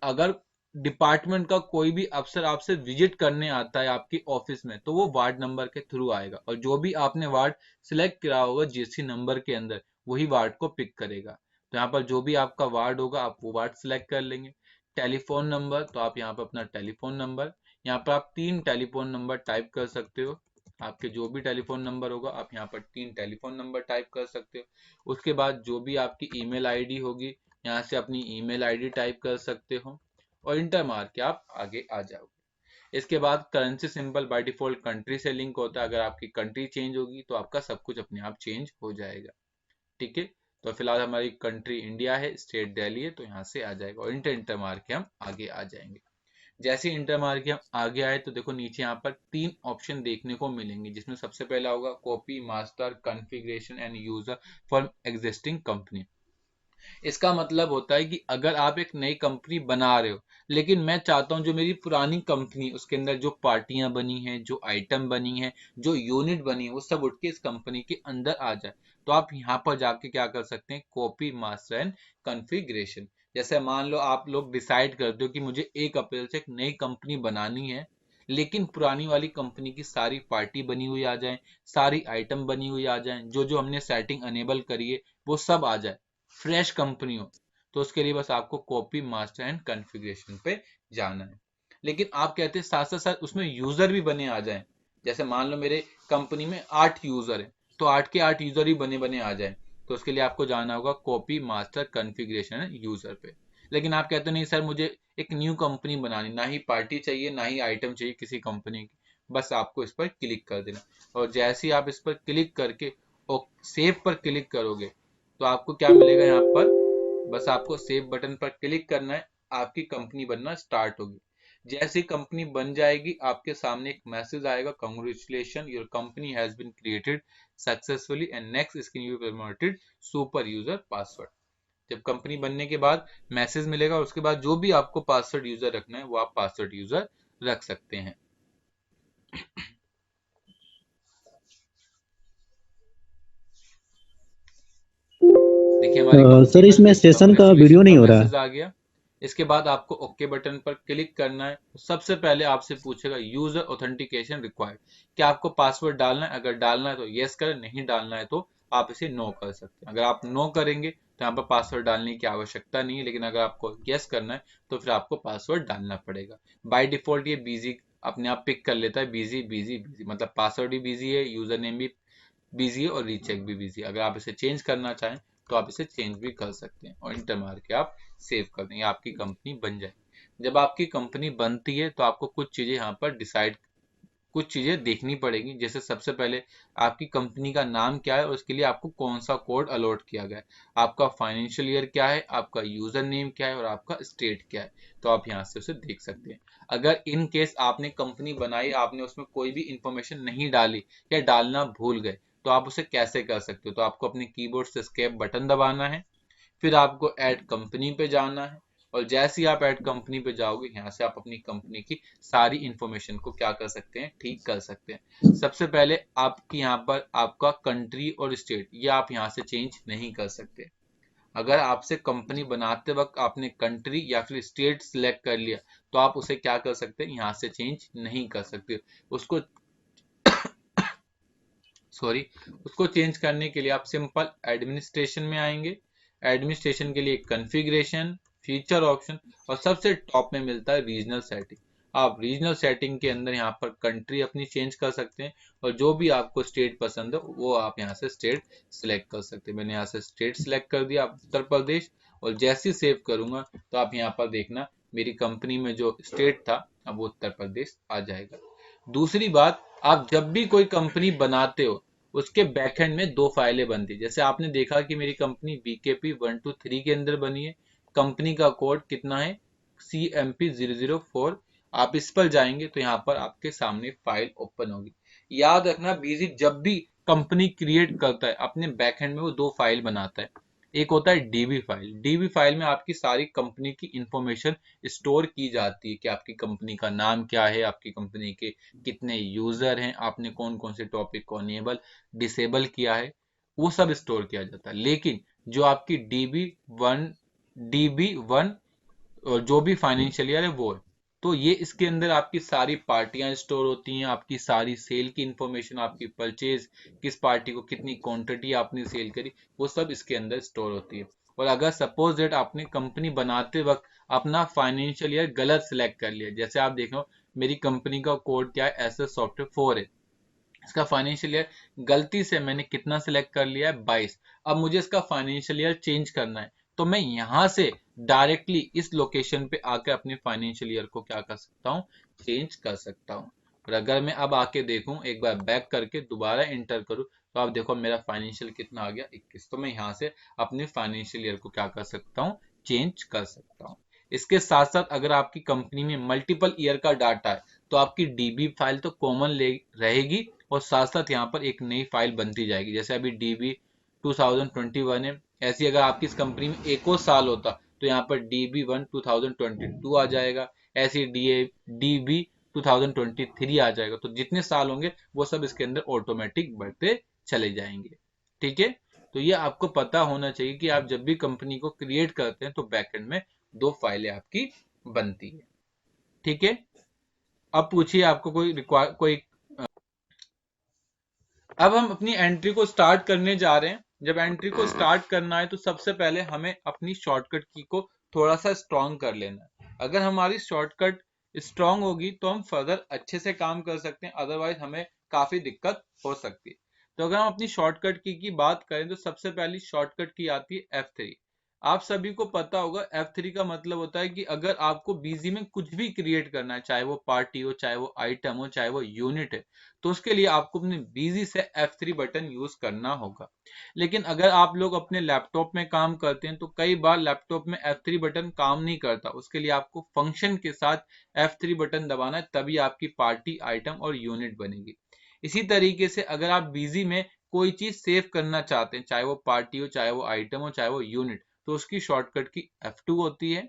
अगर डिपार्टमेंट का कोई भी अफसर आपसे विजिट करने आता है आपकी ऑफिस में तो वो वार्ड नंबर के थ्रू आएगा, और जो भी आपने वार्ड सिलेक्ट करा होगा जीएसटी नंबर के अंदर वही वार्ड को पिक करेगा। तो यहाँ पर जो भी आपका वार्ड होगा आप वो वार्ड सिलेक्ट कर लेंगे। टेलीफोन नंबर, तो आप यहाँ पर अपना टेलीफोन नंबर, यहाँ पर आप 3 टेलीफोन नंबर टाइप कर सकते हो। आपके जो भी टेलीफोन नंबर होगा आप यहाँ पर 3 टेलीफोन नंबर टाइप कर सकते हो। उसके बाद जो भी आपकी ईमेल आईडी होगी यहाँ से अपनी ईमेल आईडी टाइप कर सकते हो और इंटर मार के आप आगे आ जाओगे। इसके बाद currency symbol by default country से लिंक होता है। अगर आपकी कंट्री चेंज होगी तो आपका सब कुछ अपने आप चेंज हो जाएगा। ठीक है, तो फिलहाल हमारी कंट्री इंडिया है, स्टेट दिल्ली है, तो यहाँ से आ जाएगा और इंटर मार के हम आगे आ जाएंगे। जैसे इंटर मार के हम आगे आए तो देखो नीचे यहाँ पर 3 ऑप्शन देखने को मिलेंगे, जिसमें सबसे पहला होगा copy master configuration and user for existing company. इसका मतलब होता है कि अगर आप एक नई कंपनी बना रहे हो, लेकिन मैं चाहता हूं जो मेरी पुरानी कंपनी उसके अंदर जो पार्टियां बनी हैं, जो आइटम बनी है, जो यूनिट बनी है, वो सब उठ के इस कंपनी के अंदर आ जाए, तो आप यहाँ पर जाके क्या कर सकते हैं, कॉपी मास्टर एंड कॉन्फ़िगरेशन। जैसे मान लो आप लोग डिसाइड करते हो कि मुझे 1 अप्रैल से एक नई कंपनी बनानी है, लेकिन पुरानी वाली कंपनी की सारी पार्टी बनी हुई आ जाए, सारी आइटम बनी हुई आ जाए, जो जो हमने सेटिंग अनेबल करी है वो सब आ जाए, फ्रेश कंपनी हो, तो उसके लिए बस आपको कॉपी मास्टर एंड कॉन्फ़िगरेशन पे जाना है। लेकिन आप कहते हैं साथ साथ उसमें यूजर भी बने आ जाए, जैसे मान लो मेरे कंपनी में 8 यूजर है, तो 8 के 8 यूजर ही बने बने आ जाए, तो उसके लिए आपको जाना होगा कॉपी मास्टर कॉन्फ़िगरेशन यूजर पे। लेकिन आप कहते नहीं सर मुझे एक न्यू कंपनी बनानी, ना ही पार्टी चाहिए ना ही आइटम चाहिए किसी कंपनी की, बस आपको इस पर क्लिक कर देना, और जैसे ही आप इस पर क्लिक करके और सेव पर क्लिक करोगे, तो आपको क्या मिलेगा यहाँ पर, बस आपको सेव बटन पर क्लिक करना है, आपकी कंपनी बनना स्टार्ट होगी। जैसे ही कंपनी बन जाएगी आपके सामने एक मैसेज आएगा, congratulation your company has been created successfully and next screen you promoted super user password. जब कंपनी बनने के बाद मैसेज मिलेगा, उसके बाद जो भी आपको पासवर्ड यूजर रखना है वो आप पासवर्ड यूजर रख सकते हैं। देखिए हमारी सर कंपनी बन इसमें गई, सेशन का वीडियो कांग्रेचुलेशन का नहीं हो रहा है। मैसेज आ गया। इसके बाद आपको ओके बटन पर क्लिक करना है। सबसे पहले आपसे पूछेगा यूजर ऑथेंटिकेशन रिक्वायर्ड, क्या आपको पासवर्ड डालना है, अगर डालना है तो यस करें, नहीं डालना है तो आप इसे नो कर सकते हैं। अगर आप नो करेंगे तो यहाँ पर पासवर्ड डालने की आवश्यकता नहीं है, लेकिन अगर आपको यस करना है तो फिर आपको पासवर्ड डालना पड़ेगा। बाय डिफॉल्ट ये बिजी अपने आप पिक कर लेता है, बिजी बिजी बिजी, मतलब पासवर्ड भी बिजी है, यूजर नेम भी बिजी है और रीचेक भी बिजी है। अगर आप इसे चेंज करना चाहें तो आप इसे चेंज भी कर सकते हैं और इंटर मार के आप सेव कर देंगे, आपकी कंपनी बन जाएगी। जब आपकी कंपनी बनती है तो आपको कुछ चीजें यहाँ पर कुछ चीजें देखनी पड़ेगी। जैसे सबसे पहले आपकी कंपनी का नाम क्या है और उसके लिए आपको कौन सा कोड अलॉट किया गया है, आपका फाइनेंशियल ईयर क्या है, आपका यूजर नेम क्या है और आपका स्टेट क्या है, तो आप यहाँ से उसे देख सकते हैं। अगर इन केस आपने कंपनी बनाई, आपने उसमें कोई भी इंफॉर्मेशन नहीं डाली या डालना भूल गए, तो आप उसे कैसे कर सकते हो, तो आपको अपने कीबोर्ड से एस्केप बटन दबाना है, फिर आपको ऐड कंपनी पे जाना है, और जैसे ही आप ऐड कंपनी पे जाओगे यहाँ से आप अपनी कंपनी की सारी इंफॉर्मेशन को क्या कर सकते हैं, ठीक कर सकते हैं। सबसे पहले आपकी यहाँ पर आपका कंट्री और स्टेट ये आप यहाँ से चेंज नहीं कर सकते। अगर आपसे कंपनी बनाते वक्त आपने कंट्री या फिर स्टेट सिलेक्ट कर लिया तो आप उसे क्या कर सकते हैं, यहाँ से चेंज नहीं कर सकते। उसको सॉरी उसको चेंज करने के लिए आप सिंपल एडमिनिस्ट्रेशन में आएंगे। एडमिनिस्ट्रेशन के लिए कॉन्फ़िगरेशन, फीचर ऑप्शन, और सबसे टॉप में मिलता है रीजनल सेटिंग। आप रीजनल सेटिंग के अंदर यहाँ पर कंट्री अपनी चेंज कर सकते हैं, और जो भी आपको स्टेट पसंद है वो आप यहाँ से स्टेट सिलेक्ट कर सकते हैं। मैंने यहाँ से स्टेट सिलेक्ट कर दिया उत्तर प्रदेश, और जैसे ही सेव करूंगा तो आप यहाँ पर देखना मेरी कंपनी में जो स्टेट था अब वो उत्तर प्रदेश आ जाएगा। दूसरी बात, आप जब भी कोई कंपनी बनाते हो उसके बैकएंड में 2 फाइलें बनती है। जैसे आपने देखा कि मेरी कंपनी BKP 123 के अंदर बनी है, कंपनी का कोड कितना है, CMP004। आप इस पर जाएंगे तो यहाँ पर आपके सामने फाइल ओपन होगी। याद रखना बीजी जब भी कंपनी क्रिएट करता है अपने बैकएंड में वो 2 फाइल बनाता है। एक होता है डीबी फाइल, डीबी फाइल में आपकी सारी कंपनी की इंफॉर्मेशन स्टोर की जाती है कि आपकी कंपनी का नाम क्या है, आपकी कंपनी के कितने यूजर हैं, आपने कौन कौन से टॉपिक को अनेबल डिसेबल किया है, वो सब स्टोर किया जाता है। लेकिन जो आपकी DB1 और जो भी फाइनेंशियल ईयर है वो है, तो ये इसके अंदर आपकी सारी पार्टियां स्टोर होती हैं, आपकी सारी सेल की इंफॉर्मेशन, आपकी परचेज, किस पार्टी को कितनी क्वांटिटी आपने सेल करी, वो सब इसके अंदर स्टोर होती है। और अगर सपोज दैट आपने कंपनी बनाते वक्त अपना फाइनेंशियल ईयर गलत सिलेक्ट कर लिया, जैसे आप देखो मेरी कंपनी का कोड क्या है, SS सॉफ्टवेयर 4 है, इसका फाइनेंशियल ईयर गलती से मैंने कितना सिलेक्ट कर लिया है 22। अब मुझे इसका फाइनेंशियल ईयर चेंज करना है, तो मैं यहां से डायरेक्टली इस लोकेशन पे आकर अपने फाइनेंशियल ईयर को क्या कर सकता हूँ, चेंज कर सकता हूँ। और अगर मैं अब आके देखूं, एक बार बैक करके दोबारा एंटर करूं, तो आप देखो मेरा फाइनेंशियल कितना आ गया 21। तो मैं यहाँ से अपने फाइनेंशियल ईयर को क्या कर सकता हूँ, चेंज कर सकता हूँ। इसके साथ साथ अगर आपकी कंपनी में मल्टीपल ईयर का डाटा है तो आपकी DB फाइल तो कॉमन रहेगी, और साथ साथ यहाँ पर एक नई फाइल बनती जाएगी। जैसे अभी DB 2021 है, ऐसी अगर आपकी इस कंपनी में एक और साल होता तो यहाँ पर DB1 2022 आ जाएगा, ऐसे DB 2023 आ जाएगा। तो जितने साल होंगे वो सब इसके अंदर ऑटोमेटिक बढ़ते चले जाएंगे। ठीक है, तो ये आपको पता होना चाहिए कि आप जब भी कंपनी को क्रिएट करते हैं तो बैकएंड में 2 फाइलें आपकी बनती है। ठीक है, अब पूछिए आपको कोई अब हम अपनी एंट्री को स्टार्ट करने जा रहे हैं। जब एंट्री को स्टार्ट करना है तो सबसे पहले हमें अपनी शॉर्टकट की को थोड़ा सा स्ट्रॉन्ग कर लेना है। अगर हमारी शॉर्टकट स्ट्रॉन्ग होगी तो हम फर्दर अच्छे से काम कर सकते हैं, अदरवाइज हमें काफी दिक्कत हो सकती है। तो अगर हम अपनी शॉर्टकट की बात करें तो सबसे पहली शॉर्टकट की आती है F3। आप सभी को पता होगा F3 का मतलब होता है कि अगर आपको बीजी में कुछ भी क्रिएट करना है, चाहे वो पार्टी हो, चाहे वो आइटम हो, चाहे वो यूनिट है, तो उसके लिए आपको अपने बीजी से F3 बटन यूज करना होगा। लेकिन अगर आप लोग अपने लैपटॉप में काम करते हैं तो कई बार लैपटॉप में F3 बटन काम नहीं करता, उसके लिए आपको फंक्शन के साथ F3 बटन दबाना है, तभी आपकी पार्टी, आइटम और यूनिट बनेगी। इसी तरीके से अगर आप बीजी में कोई चीज सेव करना चाहते हैं, चाहे वो पार्टी हो, चाहे वो आइटम हो, चाहे वो यूनिट, तो उसकी शॉर्टकट की F2 होती है।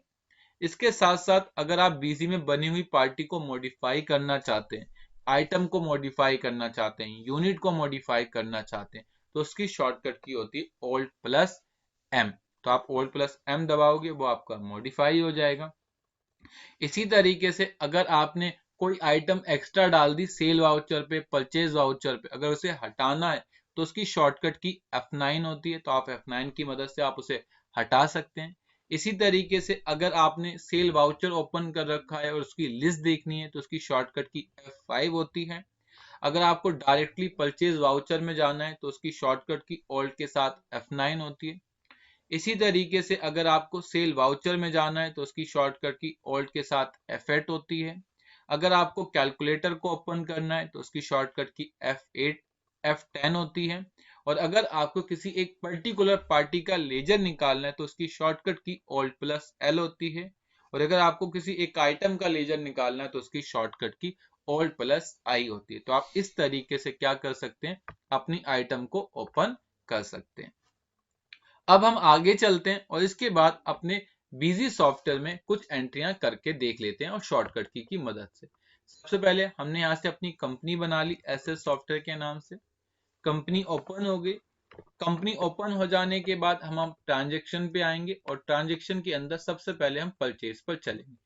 इसके साथ साथ अगर आप बीजी में बनी हुई पार्टी को मॉडिफाई करना चाहते हैं, आइटम को मॉडिफाई करना चाहते हैं, यूनिट को मॉडिफाई करना चाहते हैं, तो उसकी शॉर्टकट की होती है Alt+M। तो आप Alt+M दबाओगे, वो आपका मॉडिफाई हो जाएगा। इसी तरीके से अगर आपने कोई आइटम एक्स्ट्रा डाल दी सेल वाउचर पे, परचेज वाउचर पे, अगर उसे हटाना है तो उसकी शॉर्टकट की F9 होती है। तो आप F9 की मदद से आप उसे हटा सकते हैं। इसी तरीके से अगर आपने सेल वाउचर ओपन कर रखा है और उसकी लिस्ट देखनी है तो उसकी शॉर्टकट की F5 होती है। अगर आपको डायरेक्टली परचेज वाउचर में जाना है तो उसकी शॉर्टकट की ऑल्ट के साथ F9 होती है। इसी तरीके से अगर आपको सेल वाउचर में जाना है तो उसकी शॉर्टकट की ऑल्ट के साथ F8 होती है। अगर आपको कैलकुलेटर को ओपन करना है तो उसकी शॉर्टकट की F8 F10 होती है। और अगर आपको किसी एक पर्टिकुलर पार्टी का लेजर निकालना है तो उसकी शॉर्टकट की Alt+L होती है। और अगर आपको किसी एक आइटम का लेजर निकालना है तो उसकी शॉर्टकट की Alt+I होती है। तो आप इस तरीके से क्या कर सकते हैं, अपनी आइटम को ओपन कर सकते हैं। अब हम आगे चलते हैं और इसके बाद अपने बीजी सॉफ्टवेयर में कुछ एंट्रियां करके देख लेते हैं और शॉर्टकट की मदद से। सबसे पहले हमने यहाँ से अपनी कंपनी बना ली SS सॉफ्टवेयर के नाम से। कंपनी ओपन हो गई। कंपनी ओपन हो जाने के बाद हम ट्रांजेक्शन पे आएंगे और ट्रांजेक्शन के अंदर सबसे पहले हम परचेज पर चलेंगे।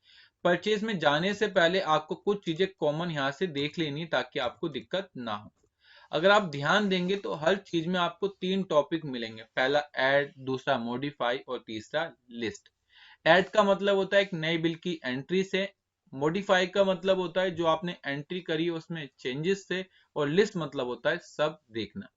परचेज में जाने से पहले आपको कुछ चीजें कॉमन यहाँ से देख लेनी है ताकि आपको दिक्कत ना हो। अगर आप ध्यान देंगे तो हर चीज में आपको 3 टॉपिक मिलेंगे। पहला ऐड, दूसरा मॉडिफाई और तीसरा लिस्ट। ऐड का मतलब होता है एक नई बिल की एंट्री से, मॉडिफाई का मतलब होता है जो आपने एंट्री करी उसमें चेंजेस से, और लिस्ट मतलब होता है सब देखना।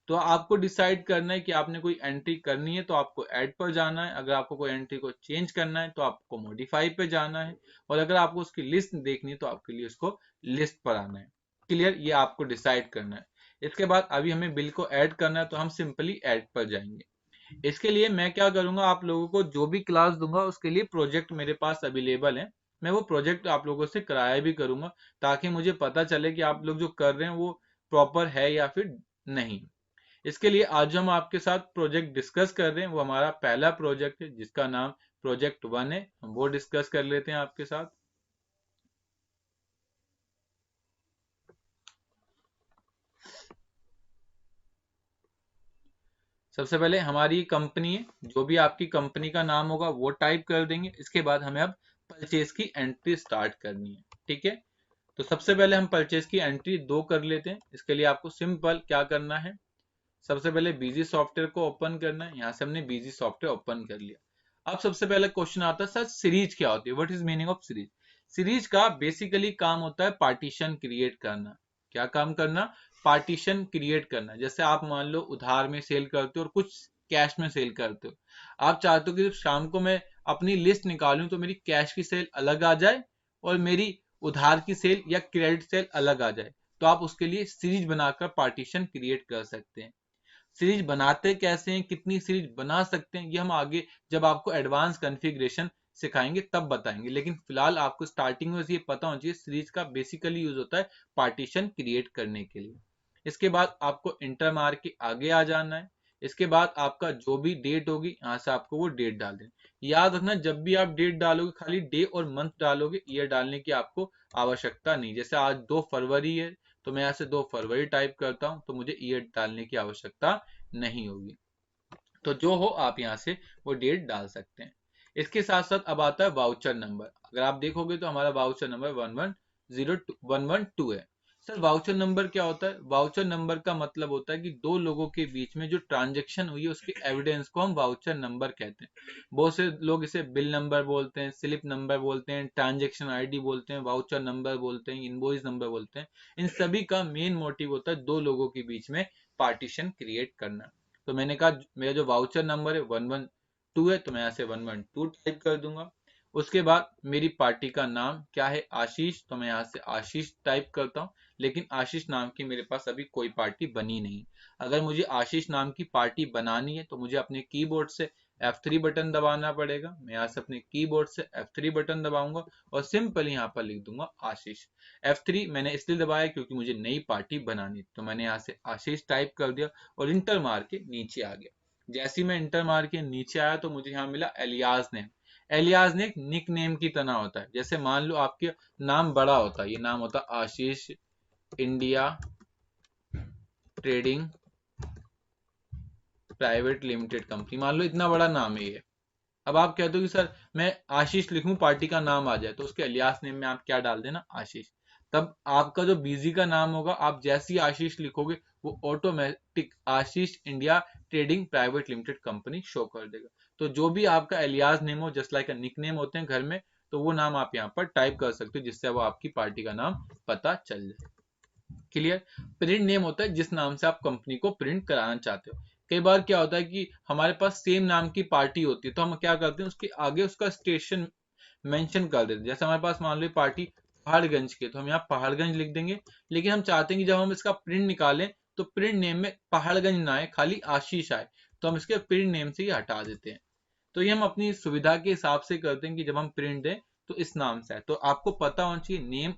तो आपको डिसाइड करना है कि आपने कोई एंट्री करनी है तो आपको ऐड पर जाना है, अगर आपको कोई एंट्री को चेंज करना है तो आपको मॉडिफाई पे जाना है, और अगर आपको उसकी लिस्ट देखनी है तो आपके लिए उसको लिस्ट पर आना है। क्लियर, ये आपको डिसाइड करना है। इसके बाद अभी हमें बिल को ऐड करना है तो हम सिंपली ऐड पर जाएंगे। इसके लिए मैं क्या करूंगा, आप लोगों को जो भी क्लास दूंगा उसके लिए प्रोजेक्ट मेरे पास अवेलेबल है। मैं वो प्रोजेक्ट आप लोगों से कराया भी करूंगा ताकि मुझे पता चले कि आप लोग जो कर रहे हैं वो प्रॉपर है या फिर नहीं। इसके लिए आज हम आपके साथ प्रोजेक्ट डिस्कस कर रहे हैं, वो हमारा पहला प्रोजेक्ट है जिसका नाम प्रोजेक्ट 1 है। हम वो डिस्कस कर लेते हैं आपके साथ। सबसे पहले हमारी कंपनी है, जो भी आपकी कंपनी का नाम होगा वो टाइप कर देंगे। इसके बाद हमें अब परचेज की एंट्री स्टार्ट करनी है। ठीक है, तो सबसे पहले हम परचेज की एंट्री 2 कर लेते हैं। इसके लिए आपको सिंपल क्या करना है, सबसे पहले बीजी सॉफ्टवेयर को ओपन करना है। यहाँ से हमने बीजी सॉफ्टवेयर ओपन कर लिया। अब सबसे पहले क्वेश्चन आता है, सर सीरीज क्या होती है, what is meaning of series. Series का बेसिकली काम होता है पार्टीशन क्रिएट करना। क्या काम करना, पार्टीशन क्रिएट करना। जैसे आप मान लो उधार में सेल करते हो और कुछ कैश में सेल करते हो। आप चाहते हो कि शाम को मैं अपनी लिस्ट निकालूं तो मेरी कैश की सेल अलग आ जाए और मेरी उधार की सेल या क्रेडिट सेल अलग आ जाए, तो आप उसके लिए सीरीज बनाकर पार्टीशन क्रिएट कर सकते हैं। सीरीज बनाते कैसे हैं, कितनी सीरीज बना सकते हैं, ये हम आगे जब आपको एडवांस कॉन्फ़िगरेशन सिखाएंगे तब बताएंगे। लेकिन फिलहाल आपको स्टार्टिंग में ये पता होना चाहिए सीरीज का बेसिकली यूज होता है पार्टीशन क्रिएट करने के लिए। इसके बाद आपको इंटर मार के आगे आ जाना है। इसके बाद आपका जो भी डेट होगी यहाँ से आपको वो डेट डाल देना। याद रखना जब भी आप डेट डालोगे खाली डे और मंथ डालोगे, ईयर डालने की आपको आवश्यकता नहीं। जैसे आज 2 फरवरी है तो मैं यहाँ से 2 फरवरी टाइप करता हूँ तो मुझे ईयर डालने की आवश्यकता नहीं होगी। तो जो हो आप यहाँ से वो डेट डाल सकते हैं। इसके साथ साथ अब आता है वाउचर नंबर। अगर आप देखोगे तो हमारा वाउचर नंबर 112 है। सर वाउचर नंबर क्या होता है? वाउचर नंबर का मतलब होता है कि दो लोगों के बीच में जो ट्रांजैक्शन हुई है उसके एविडेंस को हम वाउचर नंबर कहते हैं। बहुत से लोग इसे बिल नंबर बोलते हैं, स्लिप नंबर बोलते हैं, ट्रांजैक्शन आईडी बोलते हैं, वाउचर नंबर बोलते हैं, इनवॉइस नंबर बोलते हैं। इन सभी का मेन मोटिव होता है दो लोगों के बीच में पार्टीशन क्रिएट करना। तो मैंने कहा मेरा जो वाउचर नंबर है 112 है तो मैं यहाँ से 112 टाइप कर दूंगा। उसके बाद मेरी पार्टी का नाम क्या है? आशीष, तो मैं यहाँ से आशीष टाइप करता हूँ। लेकिन आशीष नाम की मेरे पास अभी कोई पार्टी बनी नहीं। अगर मुझे आशीष नाम की पार्टी बनानी है तो मुझे अपने कीबोर्ड से F3 बटन दबाना पड़ेगा। मैं यहाँ से अपने कीबोर्ड से F3 बटन दबाऊंगा और सिंपल यहाँ पर लिख दूंगा आशीष। F3 मैंने इसलिए दबाया क्योंकि मुझे नई पार्टी बनानी, तो मैंने यहाँ से आशीष टाइप कर दिया और इंटर मार के नीचे आ गया। जैसे ही मैं इंटर मार के नीचे आया तो मुझे यहाँ मिला alias name. Alias name nick name की तरह होता है। जैसे मान लो आपके नाम बड़ा होता है, ये नाम होता है Ashish India trading private limited company, मान लो इतना बड़ा नाम है ये। अब आप कहते हो कि सर मैं आशीष लिखूं पार्टी का नाम आ जाए, तो उसके अलियास नेम में आप क्या डाल देना? आशीष। तब आपका जो बीजी का नाम होगा आप जैसे ही आशीष लिखोगे वो automatic Ashish India trading private limited company show कर देगा। तो जो भी आपका अलियास नेम हो, जस्ट लाइक निक नेम होते हैं घर में, तो वो नाम आप यहाँ पर टाइप कर सकते हो जिससे वो आपकी पार्टी का नाम पता चल जाए। क्लियर? प्रिंट नेम होता है जिस नाम से आप कंपनी को प्रिंट कराना चाहते हो। कई बार क्या होता है कि हमारे पास सेम नाम की पार्टी होती है तो हम क्या करते हैं उसके आगे उसका स्टेशन मेंशन कर देते हैं। जैसे हमारे पास मान लो पार्टी पहाड़गंज की, तो हम यहाँ पहाड़गंज लिख देंगे। लेकिन हम चाहते हैं कि जब हम इसका प्रिंट निकालें तो प्रिंट नेम में पहाड़गंज ना आए, खाली आशीष आए, तो हम इसके प्रिंट नेम से ही हटा देते हैं। तो ये हम अपनी सुविधा के हिसाब से करते हैं कि जब हम प्रिंट दें तो इस नाम से है। तो आपको पता होना चाहिए नेम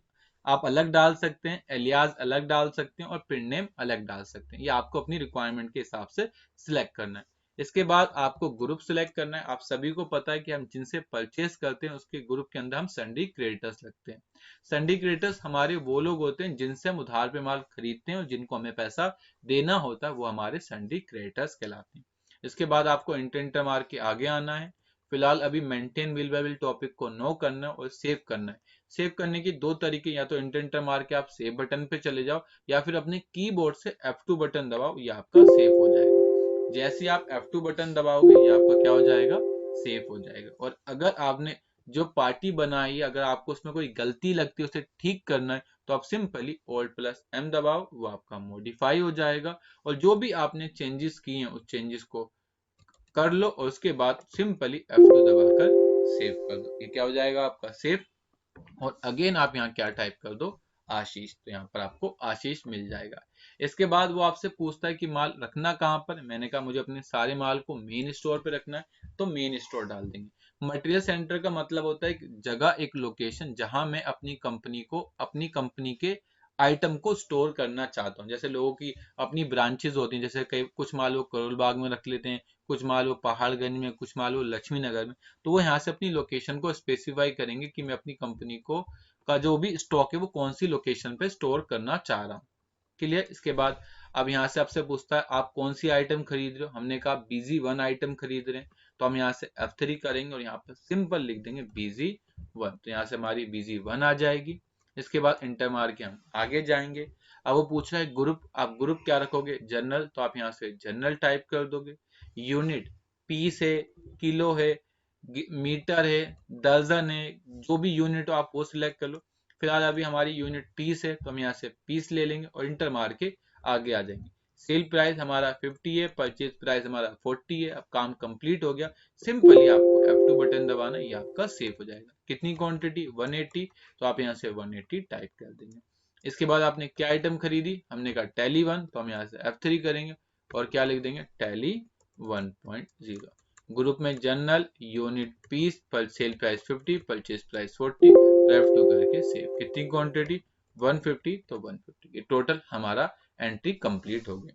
आप अलग डाल सकते हैं, एलियास अलग डाल सकते हैं और प्रिंट नेम अलग डाल सकते हैं। ये आपको अपनी रिक्वायरमेंट के हिसाब से सिलेक्ट करना है। इसके बाद आपको ग्रुप सिलेक्ट करना है। आप सभी को पता है कि हम जिनसे परचेस करते हैं उसके ग्रुप के अंदर हम संडी क्रिएटर्स लगते हैं। संडी क्रिएटर्स हमारे वो लोग होते हैं जिनसे हम उधार पे माल खरीदते हैं और जिनको हमें पैसा देना होता है वो हमारे संडी क्रिएटर्स कहलाते हैं। इसके बाद आपको इंटर मार के आगे आना है। फिलहाल अभी maintain will buy will topic को नो करना है और सेव करना है। सेव करने की दो तरीके, या तो इंटर मार के आप सेव बटन पे चले जाओ या फिर अपने कीबोर्ड से F2 बटन दबाओ, ये आपका सेव हो जाएगा। जैसे ही आप F2 बटन दबाओगे ये आपका क्या हो जाएगा? सेव हो जाएगा। और अगर आपने जो पार्टी बनाई है अगर आपको उसमें कोई गलती लगती है उसे ठीक करना है तो आप सिंपली Alt+M दबाओ, वो आपका मॉडिफाई हो जाएगा। और जो भी आपने चेंजेस किए हैं उस चेंजेस को कर लो और उसके बाद सिंपली F2 दबाकर सेव कर दो। ये क्या हो जाएगा? आपका सेव। और अगेन आप यहाँ क्या टाइप कर दो? आशीष। तो यहाँ पर आपको आशीष मिल जाएगा। इसके बाद वो आपसे पूछता है कि माल रखना कहाँ पर। मैंने कहा मुझे अपने सारे माल को मेन स्टोर पे रखना है, तो मेन स्टोर डाल देंगे। मटेरियल सेंटर का मतलब होता है एक जगह, एक लोकेशन जहां मैं अपनी कंपनी के आइटम को स्टोर करना चाहता हूँ। जैसे लोगों की अपनी ब्रांचेस होती हैं, जैसे कई कुछ माल वो करोल बाग में रख लेते हैं, कुछ माल वो पहाड़गंज में, कुछ माल वो लक्ष्मी नगर में। तो वो यहाँ से अपनी लोकेशन को स्पेसिफाई करेंगे कि मैं अपनी कंपनी को का जो भी स्टॉक है वो कौन सी लोकेशन पे स्टोर करना चाह रहा हूँ। क्लियर? इसके बाद अब यहाँ से आपसे पूछता है आप कौन सी आइटम खरीद रहे हो। हमने कहा BG1 आइटम खरीद रहे हैं, तो हम यहाँ से F3 करेंगे और यहाँ पर सिंपल लिख देंगे BG1। तो यहाँ से हमारी BG1 आ जाएगी। इसके बाद इंटर मार के हम आगे जाएंगे। अब वो पूछ रहा है ग्रुप, आप ग्रुप क्या रखोगे? जनरल, तो आप यहाँ से जनरल टाइप कर दोगे। यूनिट पीस है, किलो है, मीटर है, दर्जन है, जो भी यूनिट हो आप वो सिलेक्ट कर लो। फिलहाल अभी हमारी यूनिट पीस है तो हम यहाँ से पीस ले लेंगे और इंटर मार के आगे आ जाएंगे। सेल प्राइस हमारा 50 है, परचेज प्राइस हमारा 40 है। अब काम कंप्लीट हो गया। सिंपली आपको F2 बटन दबाना, ये आपका सेव हो जाएगा। कितनी क्वांटिटी? 180, तो आप यहाँ से 180 टाइप कर देंगे। इसके बाद आपने क्या आइटम खरीदी? हमने कहा टैली 1, तो हम यहाँ से F3 करेंगे और क्या लिख देंगे? टैली 1.0। ग्रुप में जनरल, यूनिट पीस, पर sale price 50, purchase price 40, F2 करके सेव। कितनी क्वांटिटी? 150, तो 150। ये टोटल हमारा एंट्री कंप्लीट हो गई।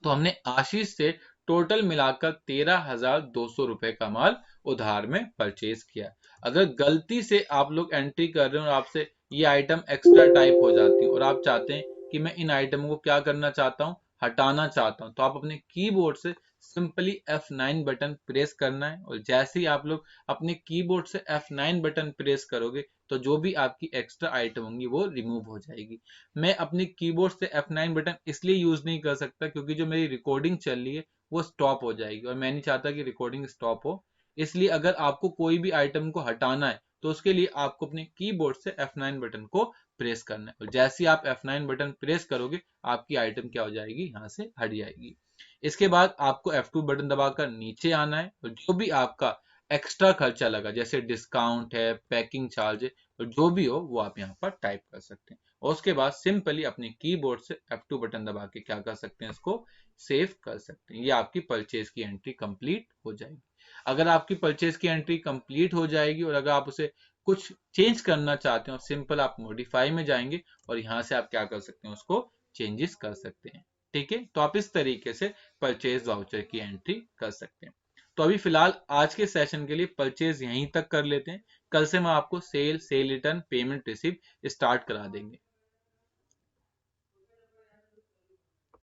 तो हमने आशीष से टोटल मिलाकर 13,200 रुपए का माल उधार में परचेज किया। अगर गलती से आप लोग एंट्री कर रहे हो और आपसे ये आइटम एक्स्ट्रा टाइप हो जाती है और आप चाहते हैं कि मैं इन आइटम को क्या करना चाहता हूँ, हटाना चाहता हूँ, तो आप अपने कीबोर्ड से सिंपली F9 बटन प्रेस करना है और जैसे ही आप लोग अपने कीबोर्ड से F9 बटन प्रेस करोगे तो जो भी आपकी एक्स्ट्रा आइटम होंगी वो रिमूव हो जाएगी। मैं अपने कीबोर्ड से F9 बटन इसलिए यूज नहीं कर सकता क्योंकि जो मेरी रिकॉर्डिंग चल रही है वो स्टॉप हो जाएगी और मैं नहीं चाहता कि रिकॉर्डिंग स्टॉप हो। इसलिए अगर आपको कोई भी आइटम को हटाना है तो उसके लिए आपको अपने कीबोर्ड से F9 बटन को प्रेस करना है और जैसे ही आप F9 बटन प्रेस करोगे आपकी आइटम क्या हो जाएगी, यहाँ से हट जाएगी। इसके बाद आपको F2 बटन दबाकर नीचे आना है और जो भी आपका एक्स्ट्रा खर्चा लगा जैसे डिस्काउंट है, पैकिंग चार्ज है, और जो भी हो वो आप यहाँ पर टाइप कर सकते हैं और उसके बाद सिंपली अपने कीबोर्ड से F2 बटन दबा के क्या कर सकते हैं, इसको सेव कर सकते हैं। ये आपकी परचेज की एंट्री कंप्लीट हो जाएगी। अगर आपकी परचेज की एंट्री कंप्लीट हो जाएगी और अगर आप उसे कुछ चेंज करना चाहते हैं और सिंपल आप मॉडिफाई में जाएंगे और यहाँ से आप क्या कर सकते हैं, उसको चेंजेस कर सकते हैं। ठीक है, तो आप इस तरीके से परचेज वाउचर की एंट्री कर सकते हैं। तो अभी फिलहाल आज के सेशन के लिए परचेज यहीं तक कर लेते हैं। कल से मैं आपको cell return, payment receive start करा देंगे।